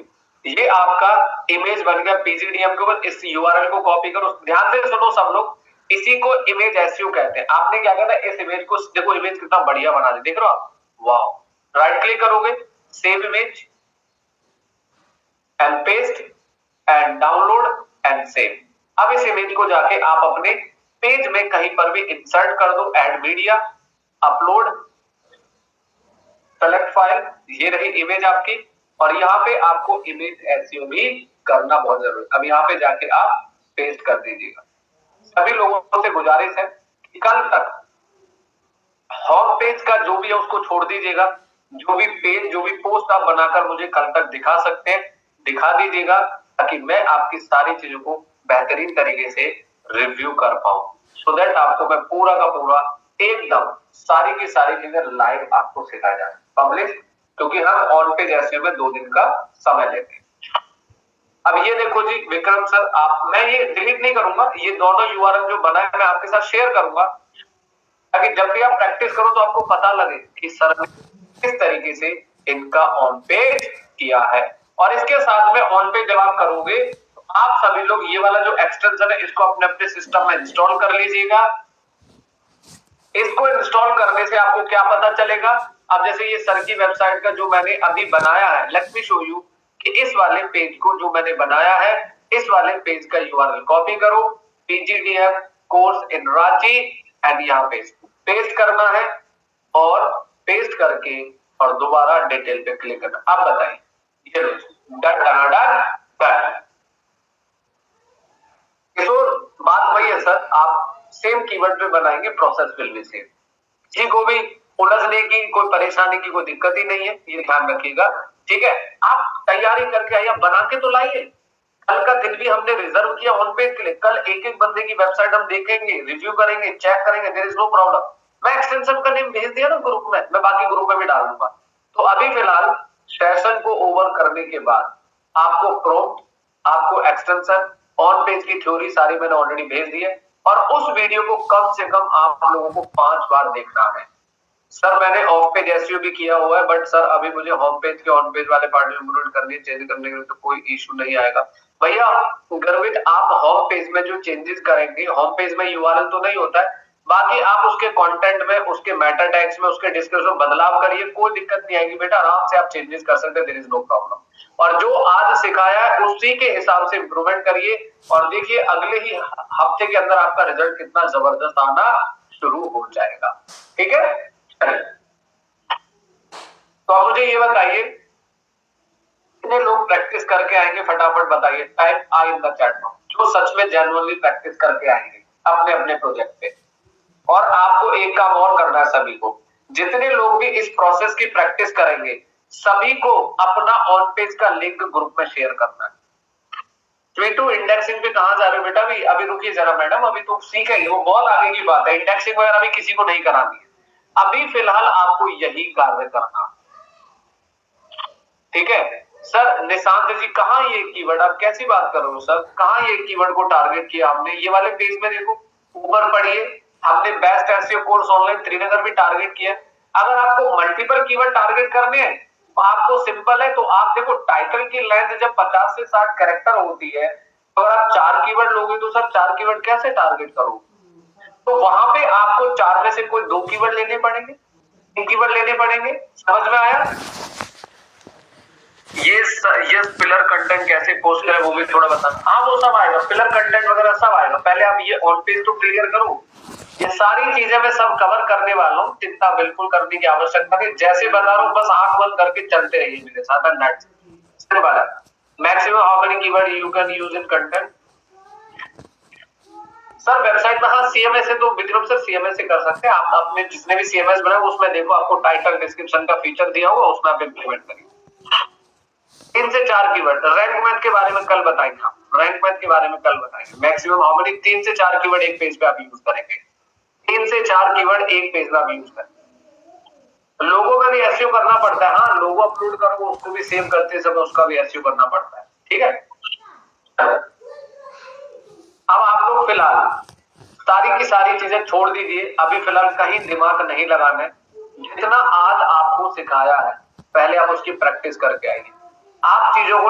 A: ये आपका इमेज बन गया पीजीडीएम के ऊपर। इस यूआरएल को कॉपी करो, ध्यान से सुनो सब लोग, इसी को इमेज एसईओ कहते हैं। आपने क्या करना है, इस इमेज को देखो, इमेज कितना बढ़िया बना दी, देख रहे हो आप, वाह। राइट क्लिक करोगे, save image and paste and download and save. अब इस इमेज को जाके आप अपने पेज में कहीं पर भी इंसर्ट कर दो, add media, upload, select file, ये रही इमेज आपकी, और यहाँ पे आपको इमेज एसईओ भी करना बहुत जरूरी है। अब यहाँ पे जाके आप पेस्ट कर दीजिएगा। सभी लोगों से गुजारिश है कि कल तक होम पेज का जो भी है उसको छोड़ दीजिएगा, जो भी पेज, जो भी पोस्ट आप बनाकर मुझे कल तक दिखा सकते हैं दिखा दीजिएगा, ताकि मैं आपकी सारी चीजों को बेहतरीन तरीके से रिव्यू कर पाऊं, सो दैट आपको मैं पूरा का पूरा एकदम सारी की सारी चीजें लाइव आपको सिखाया जाए पब्लिश, क्योंकि हम ऑन पेज एसईओ में 2 दिन का समय लेते हैं। अब ये देखो जी विक्रम सर, आप, मैं ये डिलीट नहीं करूंगा, ये दोनों यूआरएल जो बना है मैं आपके साथ शेयर करूंगा, ताकि जब भी आप प्रैक्टिस करो तो आपको पता लगे कि सर ने किस तरीके से इनका ऑन पेज किया है। और इसके साथ में ऑन पेज जब आप करोगे तो आप सभी लोग ये वाला जो एक्सटेंशन है इसको अपने अपने सिस्टम में इंस्टॉल कर लीजिएगा। इसको इंस्टॉल करने से आपको क्या पता चलेगा, अब जैसे ये सर की वेबसाइट का जो मैंने अभी बनाया है, लेट मी शो यू कि इस वाले पेज को जो मैंने बनाया है, इस वाले पेज का यूआरएल कॉपी करो, पीजीडीएफ कोर्स इन रांची, एंड यहाँ पे पेस्ट करना है, और पेस्ट करके और दोबारा डिटेल पे क्लिक करना। अब बताइए, ये डन। बात वही है सर, आप सेम कीवर्ड पे बनाएंगे, प्रोसेस विल बी सेम। किसी को भी उलझने की, कोई परेशानी की कोई दिक्कत ही नहीं है, ये ध्यान रखिएगा, ठीक है। आप तैयारी करके आइए, बना के तो लाइए। कल का दिन भी हमने रिजर्व किया ऑन पेज के लिए, कल एक एक बंदे की वेबसाइट हम देखेंगे, रिव्यू करेंगे, चेक करेंगे, देयर इज नो प्रॉब्लम। मैं एक्सटेंशन का नेम भेज दिया ना ग्रुप में, मैं बाकी ग्रुप में भी डाल दूंगा। तो अभी फिलहाल सेशन को ओवर करने के बाद आपको प्रॉम्प्ट, आपको एक्सटेंशन, ऑन पेज की थ्योरी सारी मैंने ऑलरेडी भेज दी है, और उस वीडियो को कम से कम आप लोगों को 5 बार देखना है। सर मैंने ऑफ पेज एसईओ भी किया हुआ है, बट सर अभी मुझे होम पेज के ऑन पेज वाले पार्ट में इंप्रूव करनी, चेंज करने के लिए तो कोई इशू नहीं आएगा भैया। गर्वित आप होम पेज में जो चेंजेस करेंगे, होम पेज में यूआरएल तो नहीं होता है, बाकी आप उसके कंटेंट में, उसके मेटा टैग्स में, उसके डिस्क्रिप्शन में बदलाव करिए, कोई दिक्कत नहीं आएगी बेटा, आराम से आप चेंजेस कर सकते हैं, देयर इज नो प्रॉब्लम। और जो आज सिखाया है उसी के हिसाब से इंप्रूवमेंट करिए, और देखिए अगले ही हफ्ते के अंदर आपका रिजल्ट कितना जबरदस्त आना शुरू हो जाएगा, ठीक है। तो आप मुझे ये बताइए, कितने लोग प्रैक्टिस करके आएंगे, फटाफट बताइए, type I in the chat box, जो सच में जेन्युइनली प्रैक्टिस करके आएंगे अपने अपने प्रोजेक्ट पे। और आपको एक काम और करना है, सभी को, जितने लोग भी इस प्रोसेस की प्रैक्टिस करेंगे, सभी को अपना ऑन पेज का लिंक ग्रुप में शेयर करना है। ट्वीटू इंडेक्सिंग पे कहां जा रहे हो बेटा? अभी रुकिए जरा मैडम, अभी तो सीखेंगे, वो बहुत आगे की बात है, इंडेक्सिंग वगैरह भी किसी को नहीं करानी है, अभी फिलहाल आपको यही कार्य करना, ठीक है। सर निशांत जी कहाँ ये कीवर्ड, आप कैसी बात कर रहे हो सर, कहाँ ये कीवर्ड को टारगेट किया हमने? ये वाले पेज में देखो, ऊपर पढ़िए, हमने best SEO course online Srinagar भी टारगेट किया। अगर आपको मल्टीपल कीवर्ड टारगेट करने हैं तो आपको सिंपल है, तो आप देखो टाइटल की लेंथ जब 50 से 60 कैरेक्टर होती है, तो अगर आप 4 कीवर्ड लोगे तो सर 4 कीवर्ड कैसे टारगेट करोगे? तो वहां पे आपको 4 में से कोई 2 कीवर्ड लेने पड़ेंगे, 3 कीवर्ड लेने पड़ेंगे, समझ में आया? ये पिलर कंटेंट कैसे पोस्ट करें वो भी थोड़ा बताना। हाँ वो सब आएगा, पिलर कंटेंट वगैरह सब आएगा, पहले आप ये ऑन पेज तो क्लियर करो, ये सारी चीजें मैं सब कवर करने वाला हूँ, चिंता बिल्कुल करने की आवश्यकता नहीं, जैसे बता रहा हूँ बस आंख बंद करके चलते रहिए मेरे साथ, एंड दैट्स सिंपल है। Maximum how many keyword you can use in content? Sir website में, हाँ सीएमएस है तो विक्रम सर सीएमएस से कर सकते हैं आप, अपने जितने भी सीएमएस बनाए उसमें देखो आपको टाइटल डिस्क्रिप्शन का फीचर दिया होगा, उसमें आप इंप्लीमेंट करिए। 3 से 4 कीवर्ड, रैंक मैथ के बारे में कल बताएंगे हम, रैंक मैथ के बारे में कल बताएंगे। मैक्सिमम हाउ मेनी 3 से 4 कीवर्ड एक पेज पे आप यूज करेंगे, 3 से 4 कीवर्ड एक पेज में आप यूज करेंगे। लोगों का भी एसईओ करना पड़ता है, हाँ लोगो अपलोड करो उसको भी सेव करते समय उसका भी एसईओ करना पड़ता है, ठीक है। अब आप लोग फिलहाल सारी की सारी चीजें छोड़ दीजिए, अभी फिलहाल कहीं दिमाग नहीं लगाना है, जितना आज आपको सिखाया है पहले आप उसकी प्रैक्टिस करके आइए, आप चीजों को